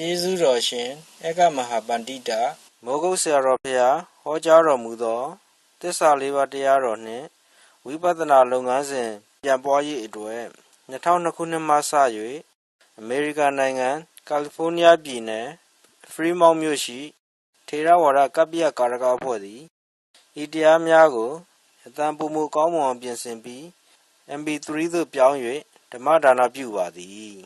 ကျေးဇူးတော်ရှင်ဧကမဟာပန္တိတမိုးကုတ်ဆရာတော်ဖျားဟောကြားတော်မူသောသစ္စာလေးပါးတရားတော်နှင့်ဝိပဿနာလုပ်ငန်းစဉ်ပြန်ပွားရေးအတွက်2002ခုနှစ်မှစ၍အမေရိကန်နိုင်ငံကယ်လီဖိုးနီးယားပြည်နယ်ဖရီမောင်းမြို့ရှိထေရဝါဒကပ္ပိယကာရကအဖွဲ့သည်ဤတရားများကိုအတန်ပုံမူကောင်းမွန်ပြင်ဆင်ပြီး MP3 သို့ပြောင်း၍ဓမ္မဒါနပြုပါသည်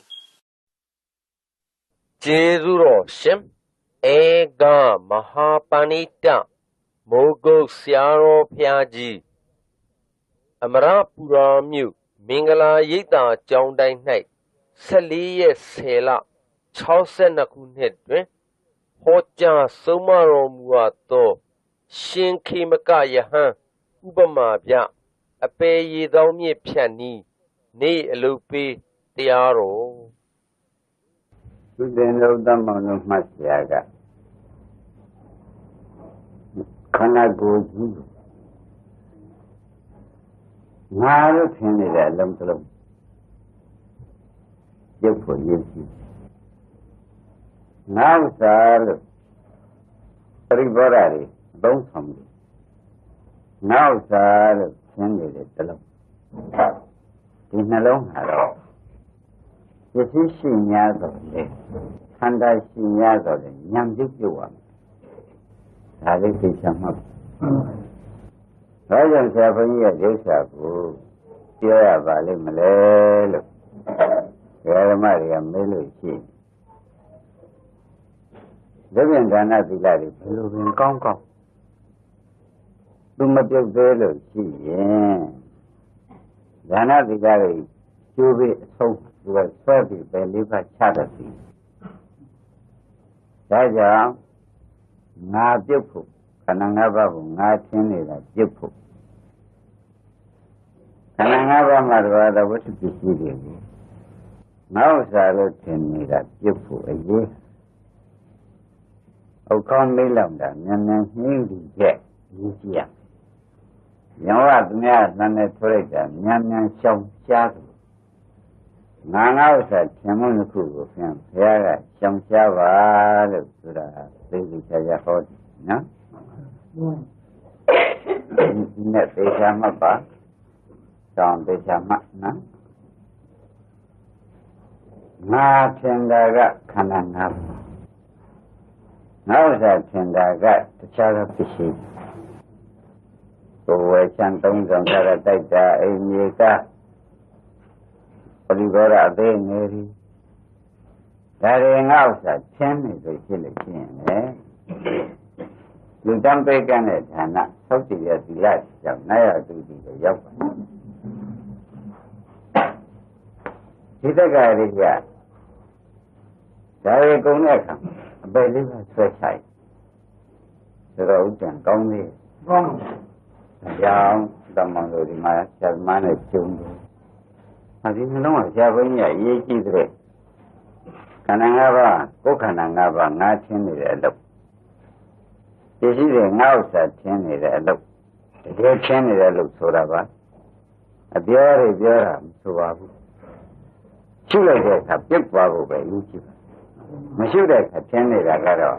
ကျေးဇူးတော်ရှင်ဧကမဟာပန္နိတမိုးကုတ်ဆရာတော်ဖျားကြီးအမရပူရာမြို့မင်္ဂလာရိပ်သာကျောင်းတိုင်း၌14ရက်10လ62ခုနှစ်တွင်ဟောကြားဆုံးမတော်မူအပ်သောရှင်ခေမကယဟန်ဥပမာပြအပေရေသောမြစ်ဖြတ်နီးနေအလုပေးတရားတော်သူတင်လုံးတမောင်တို့မှတ်ဆရာကခန္ဓာကိုယ်ကြီးငါလို့ထင်နေတဲ့အလုံးတစ်လုံးရုပ်ဖို့ရည်ရှိငါဥစ္စာလို့ပရိဘောဓတွေသုံးဆောင်တယ်ငါဥစ္စာလို့ထင်နေတဲ့တစ်လုံးဒီနှလုံးဟာတော့ပစ္စည်းရှိများတော့လေခန္ဓာရှိများတော့လေဉာဏ်ပြုတ်ပြုတ်ရမယ်ဒါလေးသိချင်မှာဘာကြောင့်ဆရာဘုန်းကြီးရဲ့ဒိဋ္ဌာကိုပြောရပါလိမ့်မလဲလို့ဓမ္မတွေကမေးလို့ရှိတယ်ဒါပြန်ဒါနသီလတွေဘယ်လိုပင်ကောင်းကောင်းသူမပြုတ်သေးလို့ရှိရင်ဒါနသီလတွေကျိုးပြီးအဆုံးသူကဆွဲပြီးပဲလေးပါးချတတ်ပြီဒါကြောင့်ငါပြုတ်ဖို့ခန္ဓာ၅ပါးကိုငါထင်းနေတာပြုတ်ဖို့ခန္ဓာ၅ပါးမှာတော့ဝိတ္တပစ္စည်းတွေကိုငါဥစ္စာလို့ထင်နေတာပြုတ်ဖို့အရေးဥက္ကောင်းမေးလောက်တာမြန်မြန်နှင်းပြီးချက်ရေးကြည့်ရရောသူများသန်းနဲ့ထွလိုက်တာမြန်မြန်ရှောင်ရှားတယ်ငါဥစ္စာထင်မှုတစ်ခုကိုပြန်ဘုရားကရှောင်ရှားပါလို့ဆိုတာသိသိချာချာဟောတယ်နော်ဒီနဲ့သေချာမှတ်ပါတောင်းသေချာမှတ်နော်ငါထင်တာကခန္ဓာ၅ပါးငါဥစ္စာထင်တာကတခြားသောပစ္စည်းကိုယ်ဝယ်ချမ်းသုံးဆောင်ကြတဲ့တိုက်တာအိမ်မြေကပရိဘောဓအသေးငယ်ဒီဒါတွေငါဥစ္စာချင်းနေလို့ရှိလို့ရှိရင်လေလူတန်းပိတ်ကတဲ့ဌာနသုတ်တည်ရသီလကြောင့်နိုင်ရသူဒီကိုရောက်ပါဒီတက္ကရာရိယဒါရေကုန်တဲ့အခါအပေလေးပဲဆွဲချိုက်ဆိုတော့ဥဒ္ဒံကောင်းသေးကောင်းပါကြောင့်တမန်တို့ဒီမှာဆရာမနဲ့ကျုံတယ်ဒီနှလုံးကဆရာဘုန်းကြီးအရေးကြီးတဲ့ခန္ဓာ၅ပါးကိုယ်ခန္ဓာ၅ပါးငါထင်းနေတဲ့အလုပ်ဒီရှိတဲ့ငါဥစ္စာထင်းနေတဲ့အလုပ်တကယ်ထင်းနေတဲ့အလုပ်ဆိုတာပါအပြောတွေပြောတာမဆိုပါဘူးရှုလိုက်တဲ့အခါပြစ်သွားဖို့ပဲအရေးကြီးပါမရှုတဲ့အခါထင်းနေတာကတော့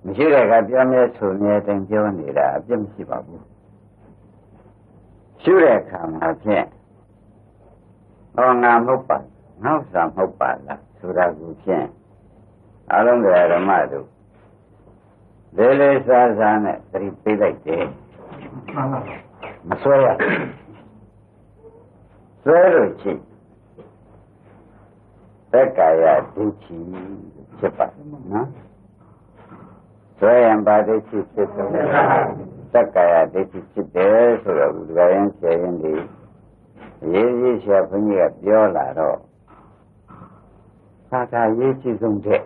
မရှုတဲ့အခါပြောမြဲဆိုမြဲတင်ပြောနေတာအပြစ်မရှိပါဘူးရှုတဲ့အခါမှာဖြင့်ဟောငါမဟုတ်ပါငါဥစ္စာမဟုတ်ပါလားဆိုတာကိုဖြင့်အလုံးစုံဓမ္မတို့လေးလေးစားစားနဲ့သတိပေးလိုက်တယ်မဆွဲရဆွဲလို့ရှိသက္ကာယဒိဋ္ဌိဖြစ်ပါနော်ဆွဲရင်ဘာဒိဋ္ဌိဖြစ်တယ်သက္ကာယဒိဋ္ဌိဖြစ်တယ်ဆိုတော့ဒီကရင်ဆယ်ရင်ဒီရေးကြီးဆရာဘုန်းကြီးကပြောလာတော့သာသာရေးကြည့်ဆုံးတဲ့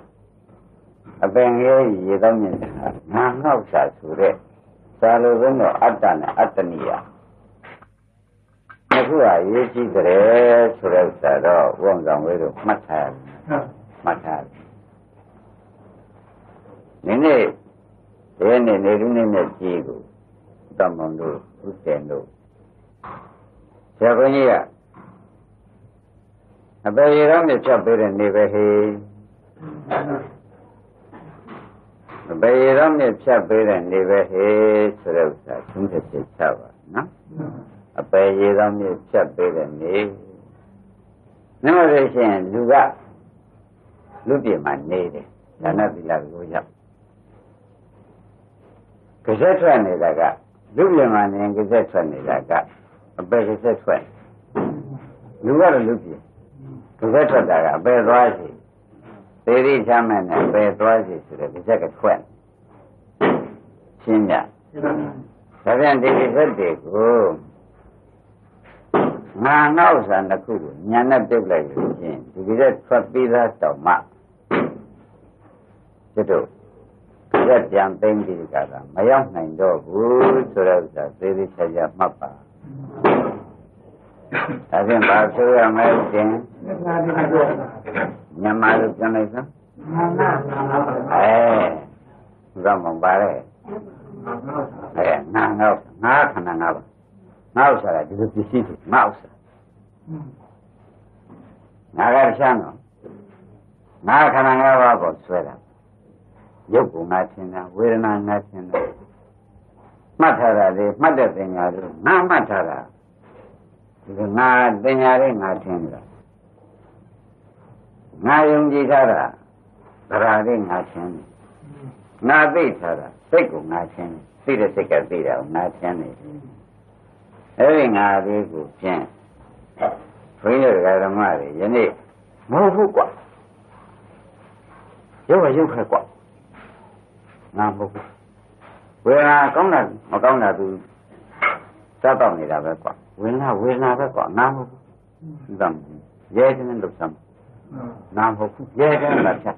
အပင်ကြီးရေတောင်းနေတာငါငေါ့စာဆိုတဲ့သာလိုဘုန်းတော်အတ္တနဲ့အတ္တနိယအခုကရေးကြည့်ကြတယ်ဆိုတဲ့ဥစ္စာတော့ဝုံဆောင်ဝဲတို့မှတ်ထားမှတ်ထားဒီနေ့ဒီနေ့နေလူနဲ့ကြည့်ကိုတမန်တို့ဥစ္စေတို့ဆရာဘုန်းကြီးကအပေရောမြတ်ဖြတ်ပေးတဲ့နေပဲဟေး ဘယ်ရောမြစ်ဖြတ်ပေးတဲ့နေပဲဟေးဆိုတဲ့ဥစ္စာသုံးချက်ချပါနော်အပယ်ရေသောမြစ်ဖြတ်ပေးတဲ့နေနမရရှင်လူကလူပြမှာနေတယ်ဒါနသီလကိုရောက်ကြက်ထွက်နေတာကလူပြမှာနေကြက်ထွက်နေတာကအပယ်ကြက်ထွက်လူကတော့လူပြကြက်ထွက်တာကအပယ်သွားစီသေရိချမ်းမဲ့နဲ့ပယ်သွားစီဆိုတဲ့ကြက်ကထွက်ရှင်းကြဒါပြန်ဒီကြက်တွေကိုငါငေါ့ဆန်တစ်ခုကိုညာနဲ့ပြုတ်လိုက်လို့ချင်းဒီကြက်ထွက်ပြီးသားတော့မှတို့ရက်ပြန်သိမ့်ဒီကကမရောက်နိုင်တော့ဘူးဆိုတော့သေရိချာမှတ်ပါဒါဖြင့်ဘာဆိုရမလဲတင်မြန်မာလိုပြန်လိုက်စမ်းဘုရားမောင်ပါလေငါငေါ့ငါခဏငါပါငါဥစ္စာကဒီလိုပစ္စည်းတွေငါဥစ္စာငါကရှမ်းတော့ငါခဏငါပါပေါ့ဆွဲတာရုပ်ကငါသင်တာဝေဒနာငါသင်တာမှတ်ထားတာလေမှတ်တဲ့ပညာတွေငါမှတ်ထားတာဒီငါပညာလေးငါသင်တာငါယုံကြည်ထားတာဗရာလေးငါသင်တယ်ငါသိထားတာစိတ်ကိုငါသင်တယ်သိတဲ့စိတ်ကသိတာကိုငါသင်တယ်အဲဒီငါလေးကိုဖြင့်ဘုရားဓမ္မတွေယနေ့မဟုတ်ဘူးကွာရုပ်ကရုပ်ပဲကွာငါမဟုတ်ဘူးဝေဒနာကောင်းတာမကောင်းတာသူစတော့နေတာပဲကွာဝေဒနာပဲကွာငါမဟုတ်ဘူးသံရဲတဲ့လို့သံငါမဟုတ်ဘူးရဲတဲ့လားဖြတ်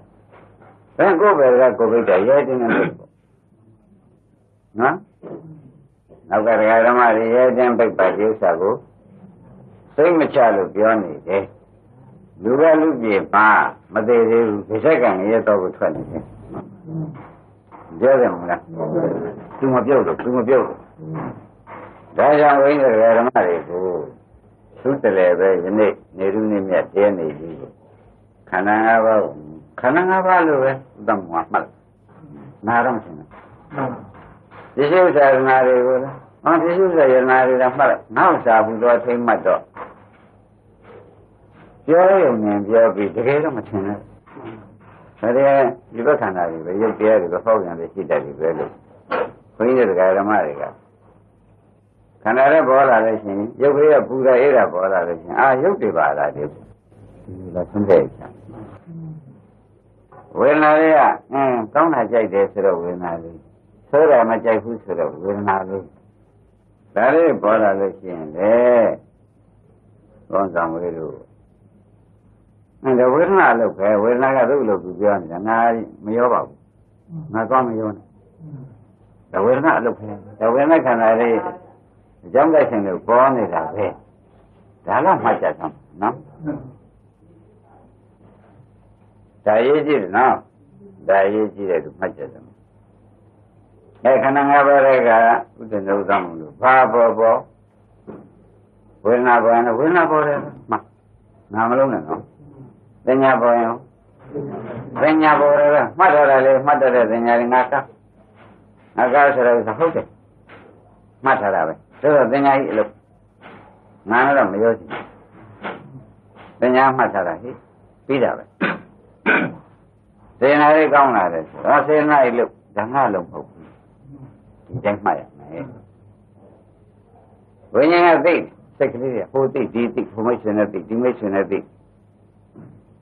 ဘယ်ကိုပဲကကိုပိတ်တယ်ရဲတဲ့လို့နော်နောက်ကဓမ္မတွေရဲတဲ့ပိတ်ပါဥစ္စာကိုစိတ်မချလို့ပြောနေတယ်လူကလူပြေပါမသေးသေးဘူးဒီဆက်ကံရဲတော့ကိုထွက်နေတယ်ပြောတယ်မလားသူမပြုတ်လို့ဒါကြောင့်ဝိညာဉ်ဓမ္မတွေကိုသုတလည်းပဲယနေ့နေရုနေမြတ်တဲနေပြီခန္ဓာ၅ပါးလို့ပဲသတ်မှတ်မှတ်နာတော့ရှင်ဒီရှိဥစ္စာရဏတွေကိုဒီရှိဥစ္စာရဏတွေကမှတ်နောက်စာဘူးတော့ထိမ့်မှတ်တော့ပြောရုံနဲ့ပြောပြီးတကယ်တော့မထင်နဲ့ဒါတည်းဒီဘက်ခန္ဓာတွေပဲရုပ်တရားတွေပဲဟောပြန်လေရှိတတ်တယ်ပဲလို့ဘုန်းကြီးတွေကဓမ္မတွေကခန္ဓာရဲ့ပေါ်လာလို့ရှိရင်ရုပ်ကလေးကပူတာအေးတာပေါ်လာလို့ရှိရင်ရုပ်တွေပါလားဒီလိုသုံးတဲ့ချာဝေဒနာလေးကကောင်းတာကြိုက်တယ်ဆိုတော့ဝေဒနာလေးဆိုးတာမကြိုက်ဘူးဆိုတော့ဝေဒနာလေးဒါလေးပေါ်လာလို့ရှိရင်လေကောင်းဆောင်ဝေတို့ဒါဝေဒနာလို့ပဲဝေဒနာကသူ့လို့ပြောနေတာငါမရောပါဘူးငါကောင်းမရောနဲ့ဒါဝေဒနာလို့ပဲဒါဝေဒနာခန္ဓာလေးအကြောင်းတိုက်ဆိုင်လို့ပေါ်နေတာပဲဒါတော့မှတ်ကြသမ်းနော်ဒါရေးကြည့်တယ်နော်ဒါရေးကြည့်တယ်သူမှတ်ကြတယ်ခန္ဓာ၅ပါးတွေကဥဒ္ဒနုသမလို့ဘာပေါ်ဝေဒနာပေါ်ရင်ဝေဒနာပေါ်တယ်မှငါမလုံးနဲ့နော်ပညာပေါ်ရင်ပညာပေါ်တယ်မှတ်ထားတယ်လေမှတ်တဲ့ပညာတွေငါကဆိုတော့ဟုတ်တယ်မှတ်ထားတာပဲဆိုတော့ပညာကြီးအလုပ်ငါတော့မရောချင်ပညာမှတ်ထားတာဟိပြီးတာပဲစေနာလေးကောင်းလာတယ်ဆိုတော့စေနာကြီးလို့ဓမ္မလုံးမဟုတ်ဘူးဒီတိုင်းမှတ်ရမယ်ဝိညာဉ်ကသိစိတ်ကလေးကဟိုသိဒီသိဟိုမိတ်ဆွေနဲ့သိဒီမိတ်ဆွေနဲ့သိ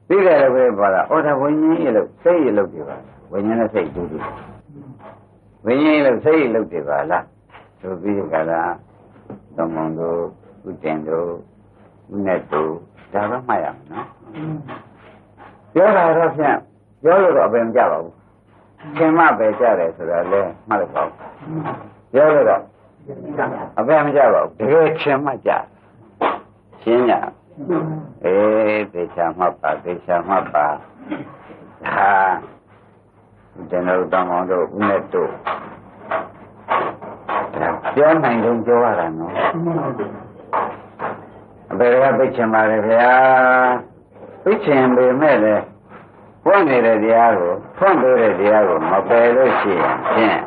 သိတယ်လည်းပဲပါလားဒါဝိညာဉ်ရဲ့လို့စိတ်ရဲ့လို့ပြပါဝိညာဉ်နဲ့စိတ်တူတူဝိညာဉ်ရဲ့လို့စိတ်ရဲ့လို့ပြပါလားဆိုပြီးကြတာသမုံတို့ဥတ္တင်တို့ဥနဲ့တို့ဒါပဲမှတ်ရမယ်နော်ပြောတာတော့ဖြင့်ပြောလို့တော့အပင်မကြပါဘူးခင်မပဲကြတယ်ဆိုတာလဲမှတ်လို့ပါပြောလို့တော့အပင်မကြပါဘူးတကယ်ခင်မကြရှင်းရသေချာမှတ်ပါဟာဒါကျွန်တော်တောင်းအောင်တို့ဥနဲ့တို့ပြောနိုင်တော့ပြောရတာနော်အပေကသိချင်ပါလေဗျာသိချင်ပေမဲ့လည်း ပွင့်နေတဲ့တရားကိုဖွင့်လို့တဲ့တရားကိုမပယ်လို့ရှိရင်ဖြင့်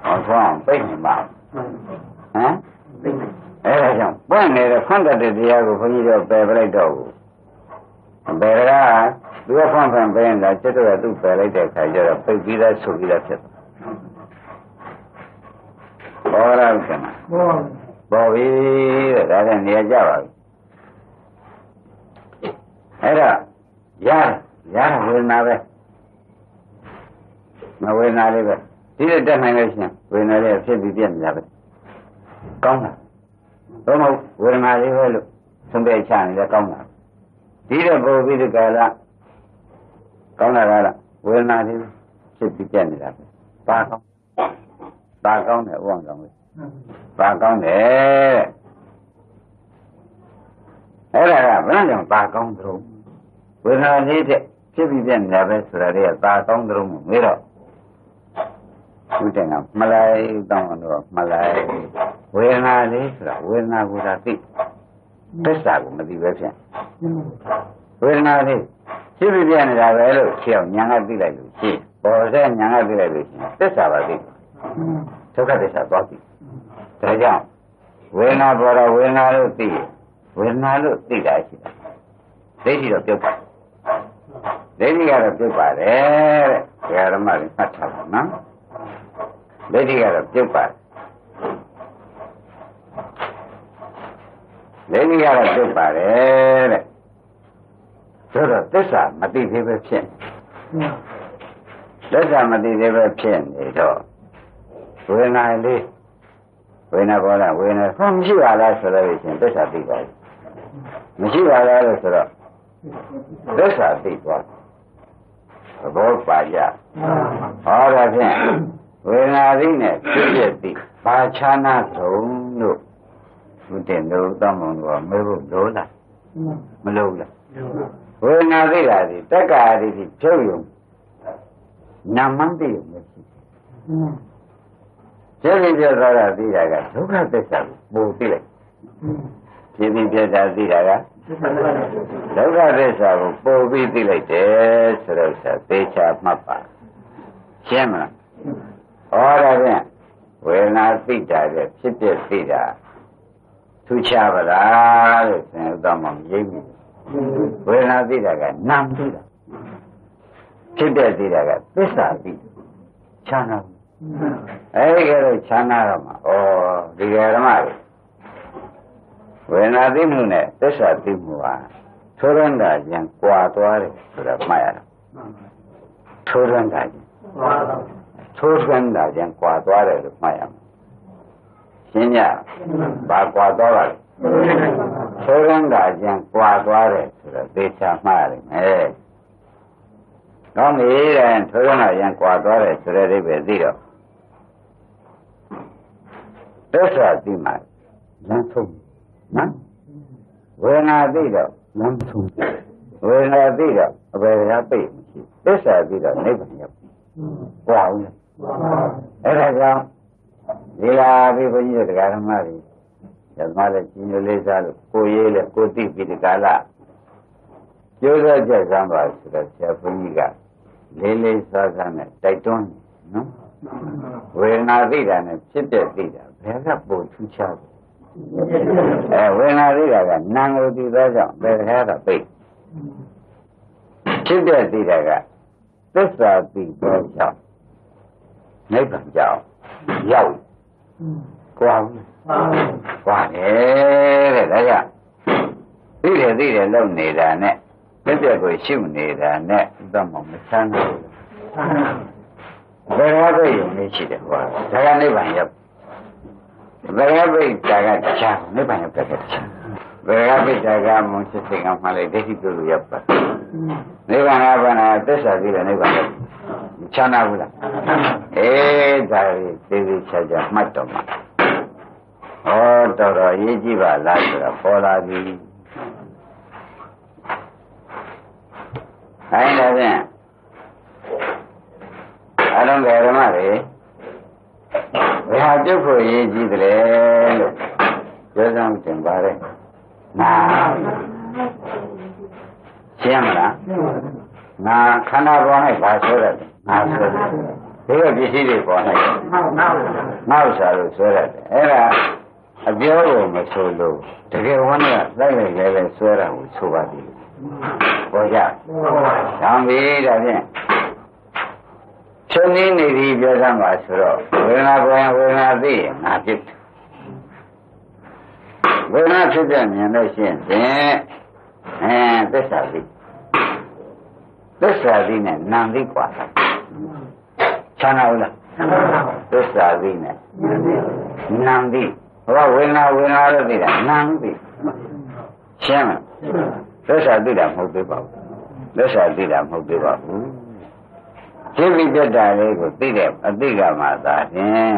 ဟောဖွင့်ပိတ်နေပါဟမ်အဲ့ဒါကြောင့်ပွင့်နေတဲ့ဖွင့်တဲ့တရားကိုဘုန်းကြီးတို့ပယ်ပလိုက်တော့ဘူးပယ်ရကသူကဖွင့်ပယ်နေတာจิตတော့သူပယ်လိုက်တဲ့အခါကျတော့ပိတ်ပြီးသားဆုပ်ပြီးသားဖြစ်သွားဘောရဥက္ကမဘောပြီတဲ့ဒါနဲ့နေရာကြပါပြီအဲ့ဒါရဝေဒနာပဲမဝေဒနာလေးပဲဒီလိုတက်နိုင်လို့ရှိရင်ဝေဒနာလေးဖြစ်ပြီးပြည့်နေတာပဲကောင်းတာတော့မဟုတ်ဝေဒနာလေးပဲလို့သုံးတဲ့ချနေတယ်ကောင်းတာဒီတော့ပို့ပြီးဒီကလာကောင်းတာကဝေဒနာလေးဖြစ်ပြီးပြည့်နေတာပဲပါကောင်းတယ်ဥအောင်ကောင်းလို့ပါကောင်းတယ်အဲ့ဒါကဘယ်နဲ့ပါကောင်းတော့ဝေဒနာလေးတဲ့ဖြစ်ပြီးပြနေတာပဲဆိုတာလေးကသာကောင်းတယ်မေးတော့သူတင်ကမလိုက်တောင်းတော့မလိုက်ဝေဒနာလေးဆိုတာဝေဒနာကိုသာသိသစ္စာကိုမသိပဲဖြစ်ဝေဒနာလေးဖြစ်ပြီးပြနေတာပဲလို့ဖြေအောင်ညာကသိလိုက်လို့ရှိပေါ်တဲ့ညာကသိလိုက်လို့ရှိရင်သစ္စာပါသိဒုက္ခသစ္စာသွားသိဒါကြောင့်ဝေဒနာပေါ်တော့ဝေဒနာလို့သိဝေဒနာလို့သိတာရှိတယ်ဒိဋ္ဌိတော့ပြုတ်ပါဒိဋ္ဌိကတော့ပြုတ်ပါတယ်တဲ့ဓမ္မတွေမှတ်ထားပါနော်ဒိဋ္ဌိကတော့ပြုတ်ပါတယ်ဒိဋ္ဌိကတော့ပြုတ်ပါတယ်တဲ့ဆိုတော့သစ္စာမသိသေးပဲဖြစ်သစ္စာမသိသေးပဲဖြစ်နေတော့ဝေဒနာလေးဝေဒနာပေါ်လာဝေဒနာဘာမရှိပါလားဆိုလို့ရှိရင်သစ္စာသိပါဘူးမရှိပါလားလို့ဆိုတော့သစ္စာသိသွားဘောပါကြဟောဒါဖြင့်ဝေဒနာသိနဲ့ဖြစ်ဖြစ်သိဘာချာနာဆုံးလို့သူတင်လို့တောင်းမှန်တော့မေးဖို့လိုလားမလိုလားဝေဒနာသိတာဒီတက္ကာရီဖြုတ်ယုံနာမန်းသိယုံမရှိဖြစ်ဖြစ်ပြသွားတာသိတာကဒုက္ခသစ္စာကိုပို့သိလိုက်ဖြစ်ဖြစ်ပြတာသိတာကဒုက္ခသစ္စာကိုပို့ပြီးသိလိုက်တယ်ဆိုတော့သေချာမှတ်ပါရှင်းမလားဟောဒါဖြင့်ဝေဒနာသိတာတဲ့ဖြစ်ဖြစ်သိတာထူးခြားပါလားလို့သင်ဥဒ္ဓမောင်ရိပ်ပြီဝေဒနာသိတာကနာမ်သိတာဖြစ်ဖြစ်သိတာကသစ္စာသိခြားနာအဲဒီကဲတော့ခြားနာတော့မှာဩဒီကဓမ္မတွေဝေဒနာသိမှုနဲ့သစ္စာသိမှုဟာထိုးရမ်းတာချင်းကြွာသွားတယ်ဆိုတာမှတ်ရတာထိုးရမ်းတာချင်းထိုးရမ်းတာချင်းကြွာသွားတယ်လို့မှတ်ရမှာရှင်းကြဘာကြွာသွားပါလဲထိုးရမ်းတာချင်းကြွာသွားတယ်ဆိုတာသေချာမှတ်ရမယ်ကောင်းပြီတဲ့ထိုးရမ်းတာချင်းကြွာသွားတယ်ဆိုတဲ့အိဗယ်သိတော့သစ္စာသိမှလမ်းဆုံးနော်ဝေဒနာသိတော့လမ်းဆုံးဝေဒနာသိတော့အဘယ်ကပိတ်မရှိသစ္စာသိတော့နိဗ္ဗာန်ရောက်ကြွားဦးအဲ့ဒါကြောင့်ဒီလာပြီးဘုန်းကြီးတို့တရားဓမ္မတွေဓမ္မလည်းကြီးညိုလေးစားလို့ကိုရေးလေကိုသိပြီးဒီကာလကျိုးစားကြစမ်းပါဆိုတော့ဆရာဘုန်းကြီးကလေးလေးစားစားနဲ့တိုက်တွန်းနော်ဝေဒနာသိတာနဲ့ဖြစ်တဲ့သိတာဘယ်ကပို့ထူးခြားဝေဒနာသိတာကနာငိုသိသောကြောင့်ဘယ်ကပိတ်ဖြစ်တဲ့သိတာကသစ္စာသိသောကြောင့်နိဗ္ဗာန်ကြောင့်ရောက်ကြွားတယ်တဲ့ဒါကြောင့်သိတယ်လုံနေတာနဲ့ပြည့်ကိုရှုနေတာနဲ့သတ်မှမဆန်းဘူးဘယ်ဟာပဲယုံနေရှိတယ်ကွာဒါကနိဗ္ဗာန်ရောက်ဘယ်ဟာပဲဒါကတရားနိဗ္ဗာန်ရောက်တဲ့တရားဘယ်ဟာပဲဒါကမွန်စစ်စိတ်ကမှလည်းဒိဋ္ဌိပြုလို့ရောက်ပါနိဗ္ဗာန်ကဘာနာသစ္စာသိတယ်နိဗ္ဗာန်ရောက်ချမ်းသာဘူးလားဒါလေးသေးချာချာမှတ်တော့မှာဟောတော်တော်ရေးကြည့်ပါလားဆိုတော့ပေါ်လာပြီအဲဒါဖြင့်အလုံးစုံဓမ္မတွေဘယ်ဟာပြုတ်ဖို့ရေးကြည့်တယ်လို့ပြောဆောင်တင်ပါတယ်နာရှင်းမလားနာ ခန္ဓာပေါ်၌ဘာဆိုရတယ်ငါဆိုတယ်ဒီကပစ္စည်းတွေပေါ်၌ငါဥစ္စာလို့ဆိုရတယ်အဲ့ဒါအပြောကိုမဆိုလို့တကယ်ဝန်းကလိုက်လိုက်လဲလဲဆွဲတာကိုဆိုပါသည်ပေါ်ကြသံပြီဒါဖြင့်ချုပ်နေနေပြီပြောစမ်းပါဆိုတော့ဝေဒနာပေါ်ရင်ဝေဒနာသိရင်ငါဖြစ်ဝေဒနာဖြစ်တဲ့မြင်လို့ရှိရင်သစ္စာသိသစ္စာသိနဲ့နာမ်သိกว่าချမ်းသာဘူးလားသစ္စာသိနဲ့နာမ်သိဘာဝေဒနာလို့သိတာနာမ်သိရှင်းမလားသစ္စာသိတာမဟုတ်သေးပါဘူးသစ္စာသိတာမဟုတ်သေးပါဘူးသိပြီးပြတ်တာလေးကိုသိတဲ့အသိကမှသာဖြင့်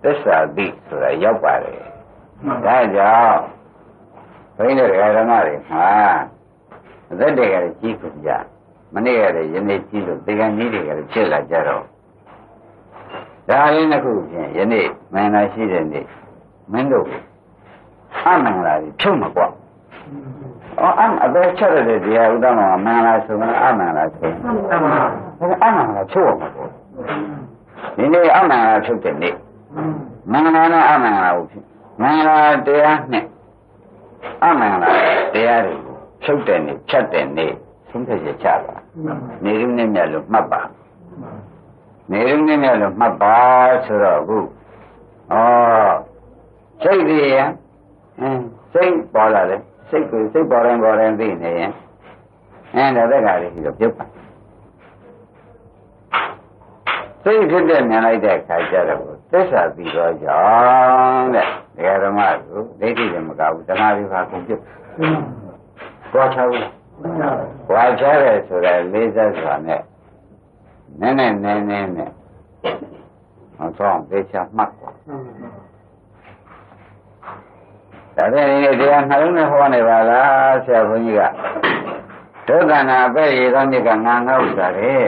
သစ္စာသိဆိုတာရောက်ပါတယ်ဒါကြောင့်ဘိန်းတဲ့ဓမ္မတွေမှာအသက်တွေကလည်းကြီးကုန်ကြမနေ့ကလည်းယနေ့ကြီးလို့ဒီကနေ့တွေကလည်းဖြစ်လာကြတော့ဒါလေးနှစ်ခုဖြင့်ယနေ့မင်္ဂလာရှိတဲ့နေ့မင်းတို့အမင်္ဂလာကြီးဖြုတ်မှာကွာအဘယ်ချက်ရတဲ့တရားဥဒ္ဒမမင်္ဂလာဆိုရင်အမင်္ဂလာဆိုရင်အမင်္ဂလာဖြုတ်အောင်ပါဒီနေ့အမင်္ဂလာဖြုတ်တဲ့နေ့မင်္ဂလာနဲ့အမင်္ဂလာကိုဖြစ်မင်္ဂလာတရားနဲ့အမင်္ဂလာတရားတွေကိုဖြုတ်တဲ့နေ့ချက်တဲ့နေ့ဆုံးဖြတ်ချက်ချပါနေရင်းနဲ့မြတ်လို့မှတ်ပါနေရင်းနဲ့မြတ်လို့မှတ်ပါဆိုတော့အခုစိတ်ကြီးရင်စိတ်ပေါ်လာတယ်စိတ်ကိုစိတ်ပေါ်ရင်သိနေရင်ဒါသက်္ကာလေးပြီးတော့ပြုတ်ပါစိတ်ဖြစ်တဲ့မြင်လိုက်တဲ့အခါကျတော့သစ္စာပြီးတော့ကြောင့်တဲ့ဒကာဓမ္မကိုဒိဋ္ဌိလည်းမကဘူးတဏှာတွေပါကုန်ပြုတ်သွားချဘူးဝါချရဲဆိုတဲ့လေးစားစွာနဲ့နည်းနဲ့ဟောဆောင်သေချာမှတ်ပါဒါဖြင့်ဒီတရားနှလုံးနဲ့ဟောနေပါလားဆရာဘုန်းကြီးကဒုက္ခနာပဲ့ရသောမြစ်ကငါငေါ့ဥစ္စာတဲ့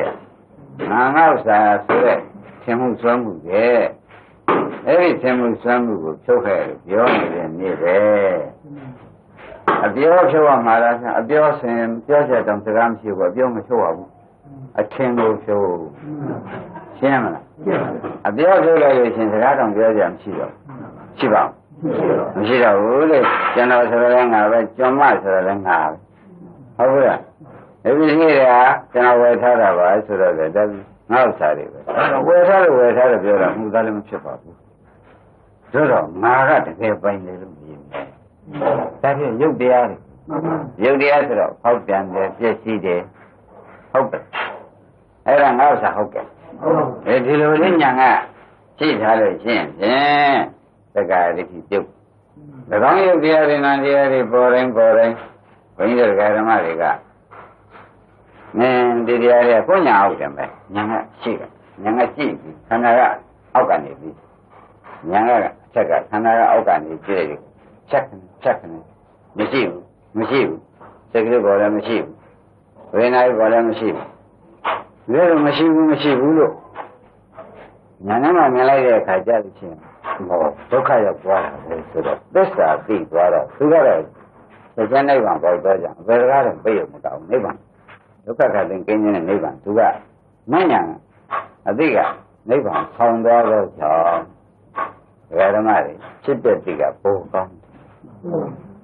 ငါငေါ့ဥစ္စာဆိုတဲ့သင်မှုစွမ်းမှုတဲ့အဲ့ဒီသင်မှုစွမ်းမှုကိုဖြုတ်ခဲ့လို့ပြောနေတဲ့နေ့ပဲအပြောဖြုတ်ရမှာလားအပြောစဉ်ပြောချက်တောင်စကားမရှိဘူးအပြောမဖြုတ်ရဘူးအထင်ကိုဖြုတ်ရှင်းမလားအပြောဖြုတ်လိုက်လို့ရှင်စကားတောင်ပြောကြမရှိတော့ရှိပါမရှိတော့ဘူးလေကျွန်တော်ဆိုရငါပဲကျွန်မဆိုရငါပဲဟုတ်ကဲ့ဒီလိုကြီးကကျွန်တော်ဝယ်ထားတာပါဆိုတော့လေဒါငါ့ဥစ္စာတွေပဲဝယ်ထားလို့ပြောတာမှုသားလည်းမဖြစ်ပါဘူးဆိုတော့ငါကတကယ်ပိုင်တယ်လို့မြင်တယ်ဒါဖြင့်ရုပ်တရားဆိုတော့ဖောက်ပြန်တယ်ပြည့်စည်တယ်ဟုတ်တယ်အဲ့ဒါငါ့ဥစ္စာဟုတ်ကဲ့ဒီလိုလေးညာကရှိထားလို့ရှင်းဖြင့်သက္ကာရိတိပြုတ်၎င်းရုပ်တရားတွေနာတရားတွေပေါ်တိုင်းဘုန်းကြီးတို့ဓမ္မတွေကဒီတရားတွေကိုညာအောက်တယ်ပဲညာကရှိတယ်ညာကရှိပြီခန္ဓာကအောက်ကနေပြီညာကအချက်ကခန္ဓာကအောက်ကနေကြည့်တယ်ချက်ကနေမရှိဘူးစိတ်ကလေးပေါ်လည်းမရှိဘူးဝေဒနာပေါ်လည်းမရှိဘူးဒါလို့မရှိဘူးလို့ညာနဲ့မှမြင်လိုက်တဲ့အခါကျလို့ချင်းဒုက္ခရောက်သွားတာလေဆိုတော့သစ္စာသိသွားတော့သူကတော့သစ္စာနိဗ္ဗာန်ပေါ်တော့ကြဘယ်ကားတော့ပြည့်ရမကောင်းနိဗ္ဗာန်ဒုက္ခကလည်းကင်းခြင်းနဲ့နိဗ္ဗာန်သူကမဉ္ဇဏ်အသိကနိဗ္ဗာန်ဆောင်းသွားတော့ကြောင့်ဓမ္မတွေဖြစ်တဲ့တိကပိုကောင်း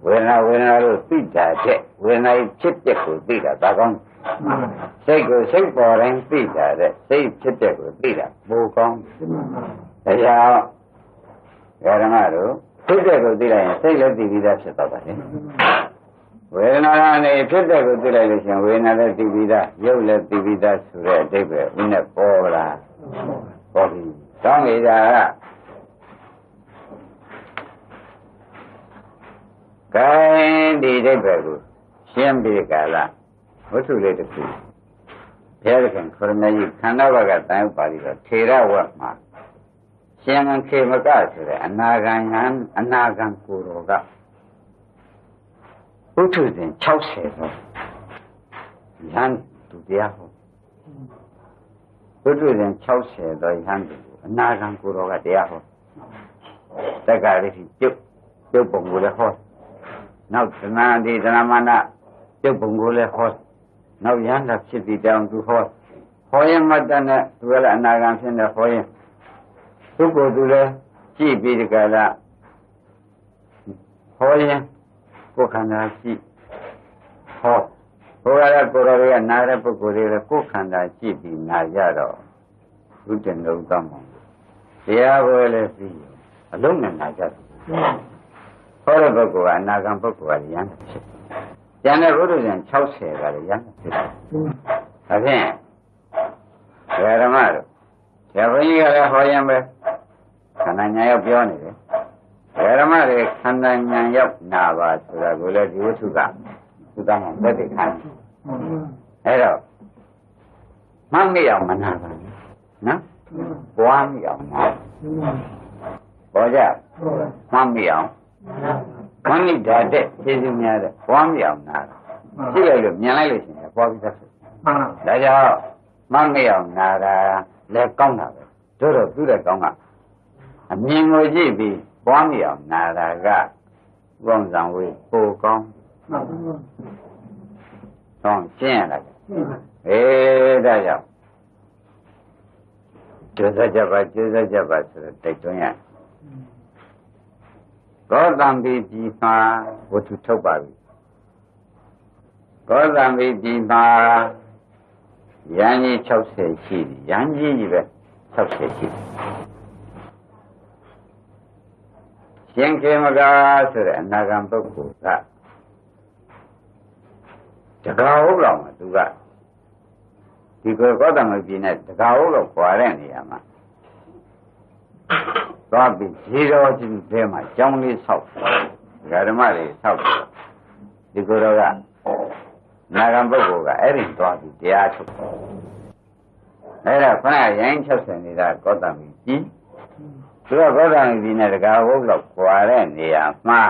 ဝေဒနာလို့သိတာတဲ့ဝေဒနာဖြစ်တဲ့ကိုသိတာဒါကောင်းစိတ်ကိုစိတ်ပေါ်တိုင်းသိတာတဲ့စိတ်ဖြစ်တဲ့ကိုသိတာပိုကောင်းဒါကြောင့်ဓမ္မတို့ဖြစ်တဲ့ကိုသိလိုက်ရင်စိတ်လည်းသိပြီးသားဖြစ်သွားပါတယ်ဝေဒနာနဲ့ဖြစ်တဲ့ကိုသိလိုက်လို့ရှိရင်ဝေဒနာလည်းသိပြီးသားရုပ်လည်းသိပြီးသားဆိုတဲ့အဓိပ္ပာယ်ဥနဲ့ပေါ်လာပေါ်ပြီကောင်းနေတာကကဲဒီအဓိပ္ပာယ်ကိုရှင်းပြီးကြလားဝတ္ထုလေးတစ်ခုဘုရားသခင်ခရမကြီးခန္ဓာဘကတန်ဥပါလိတော့ထေရဝတ်မှာရှင်မခေမကဆိုတဲ့အနာဂံကိုယ်တော်ကဝတ္ထုစဉ်60တော့ယဟန်သူတရားဟောဝတ္ထုစဉ်60တော့ယဟန်သူအနာဂံကိုယ်တော်ကတရားဟောတက္ကရာတိကျုပ်ပုံကိုလည်းဟောနောက်သနာတိသနမနာကျုပ်ပုံကိုလည်းဟော နောက်ရဟန္တာဖြစ်ပြီးတောင်သူဟောရင်မတ္တနဲ့သူကလည်းအနာဂံဖြစ်နေဟောရင်သူ့ကိုယ်သူလည်းကြည့်ပြီးဒီကလာဟောရင်ကိုယ်ခန္ဓာရှိဟောဘုရားကကိုယ်တော်ကနာတဲ့ပုဂ္ဂိုလ်တွေကကိုယ်ခန္ဓာရှိပြီးနာကြတော့ဘုဒ္ဓနုံတောင်းပါတရားပွဲလည်းပြီးအလုံးနဲ့နာကြတယ်ဟောတဲ့ပုဂ္ဂိုလ်ကအနာဂံပုဂ္ဂိုလ်ကရဟန္တာဖြစ်ကျန်တဲ့ဘုဒ္ဓဇင်60ကလည်းရဟန္တာဖြစ်တယ်ဒါဖြင့်ဓမ္မတို့ဆရာဘုန်းကြီးကလည်းဟောရင်ပဲခန္ဓာညာရောက်ပြောနေတယ်ဓမ္မတွေခန္ဓာညာရောက်နာပါဆိုတာကိုလည်းဒီဝတ္ထုကသုတမောသက်သေခံအဲ့တော့မှတ်မိအောင်မနာပါနဲ့နော်ပွားမိအောင်နာပေါ်ကြမှတ်မိအောင်ခဏိဓာတ်တဲ့ခြေစင်းများတဲ့ပွားမိအောင်နာကြည့်လိုက်လို့မြင်လိုက်လို့ရှိရင်ပွားပြီးသက်ဆိုဒါကြောင့်မှတ်မိအောင်နာတာလည်းကောင်းတာပဲတို့တော့သူ့တဲ့ကောင်းကအမြင်ကိုကြည့်ပြီးပွားမိအောင်နာတာကဘုံဆောင်ဝေးပိုကောင်းတော့ရှင်းရတာဒါကြောင့်ကျိုးစားကြပါဆိုတော့တိုက်တွန်းရကောသံပိပိမှာဝတ္ထုထုတ်ပါပြီကောသံပိပိမှာရဟန်းကြီး60ရှိပြီရဟန်းကြီးပဲ60ရှိရှင်ခေမကဆိုတဲ့အနာဂံပုဂ္ဂိုလ်ကတကားဟုတ်လောက်မှာသူကဒီကောသံပိပိနဲ့တကားဟုတ်လောက်ခွာတဲ့နေရာမှာသွားပြီးဇီတော်ကြီးထဲမှာကျောင်းလေးဆောက်ဓမ္မတွေဆောက်ဒီကိုယ်တော်ကနာဂံပုဂ္ဂိုလ်ကအဲ့ဒီသွားပြီးတရားထုတ်အဲ့ဒါခဏရိုင်း60နေတာကောသံပိပိသူကကောသံပိပိနဲ့တကားဟုတ်လောက်ခွာတဲ့နေရာမှာ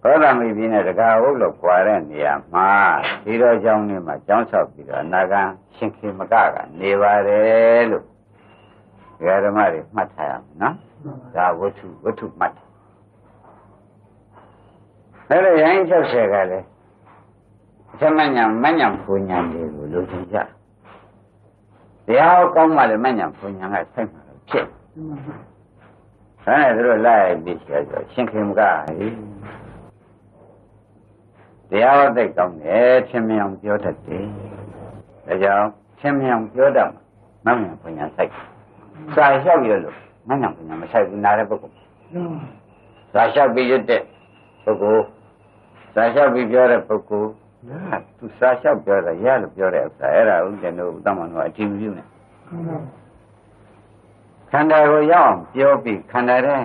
ကောသံပိပိနဲ့တကားဟုတ်လောက်ခွာတဲ့နေရာမှာဇီတော်ကျောင်းလေးမှာကျောင်းဆောက်ပြီးတော့နာဂံရှင်ခေမကကနေပါတယ်လို့ဓမ္မတွေမှတ်ထားရမယ်နော်ဒါဝတ္ထုမှတ်အဲ့ဒါရိုင်း60ကလည်းသမဉ္ဇဉ်မဉ္ဇဉ်ပူညာတွေကိုလိုချင်ကြတရားကောင်းမှလည်းမဉ္ဇဉ်ပူညာကဆိုင်မှာဖြစ်ဒါနဲ့သူတို့လိုက်ပြီးဆိုရှင်ခေမကတရားသိကောင်းတယ်ချင်းမြောင်ပြောတတ်တယ်ဒါကြောင့်ချင်းမြောင်ပြောတတ်မဉ္ဇဉ်ပူညာဆိုင်စာလျှောက်ရလို့မဉ္ဇဉ်ပူညာမဆိုင်ဘူးနားတဲ့ပုဂ္ဂိုလ်စာလျှောက်ပြီးရတဲ့ပုဂ္ဂိုလ်စာလျှောက်ပြီးပြောတဲ့ပုဂ္ဂိုလ်သူစာလျှောက်ပြောတာရလို့ပြောတဲ့ဥစ္စာအဲ့ဒါဥဒ္ဒနုတမ္မနောအထင်ပြုနေခန္ဓာကိုရောက်အောင်ပြောပြီးခန္ဓာတဲ့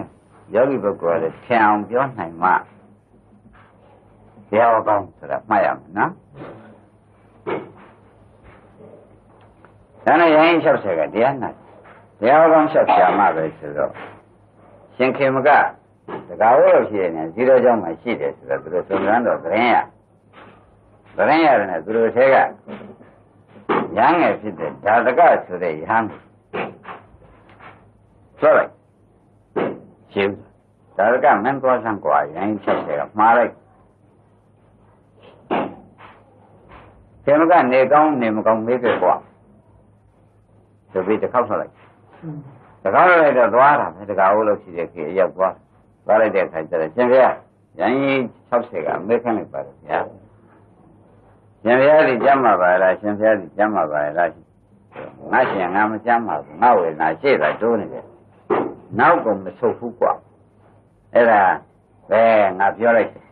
ယောဂီပုဂ္ဂိုလ်ကလည်းထင်အောင်ပြောနိုင်မှတရားကောင်းဆိုတာမှတ်ရမယ်နော်ဒါနဲ့ရိုင်း60ကတရားနာတရားကောင်းဆက်ပြမှပဲဆိုတော့ရှင်ခေမကတကားလို့ရှိရင်ဇီတော်เจ้าမှာရှိတယ်ဆိုတော့သူတို့သုံးရမ်းတော့သတင်းရတယ်နဲ့သူတို့ထဲကရဟန်းငယ်ဖြစ်တဲ့ဓာတကဆိုတဲ့ရဟန်းဆိုလိုက်ရှင်ဓာတကမင်းသွားဆန်းกว่าရဟန်း60ကမှားလိုက်ခေမကနေကောင်းနေမကောင်းမေးကြกว่าဆိုပြီးတစ်ခေါက်ဆောက်လိုက်တကားလိုက်တော့သွားတာပဲတကားဟုတ်လို့ရှိတဲ့ခေအရောက်သွားလိုက်တဲ့အခါကျတော့ရှင်ဗျာရန်ကြီး60ကမေးခန့်လိုက်ပါတယ်ဗျာရှင်ဗျာဒီကျမ်းမှာပါလားရှင်ဗျာဒီကျမ်းမှာပါလားငါရှင်ငါမကျမ်းပါဘူးငါဝေနာရှေ့တာတိုးနေတယ်နောက်ကမဆုတ်ဘူးကွာအဲ့ဒါပဲငါပြောလိုက်တယ်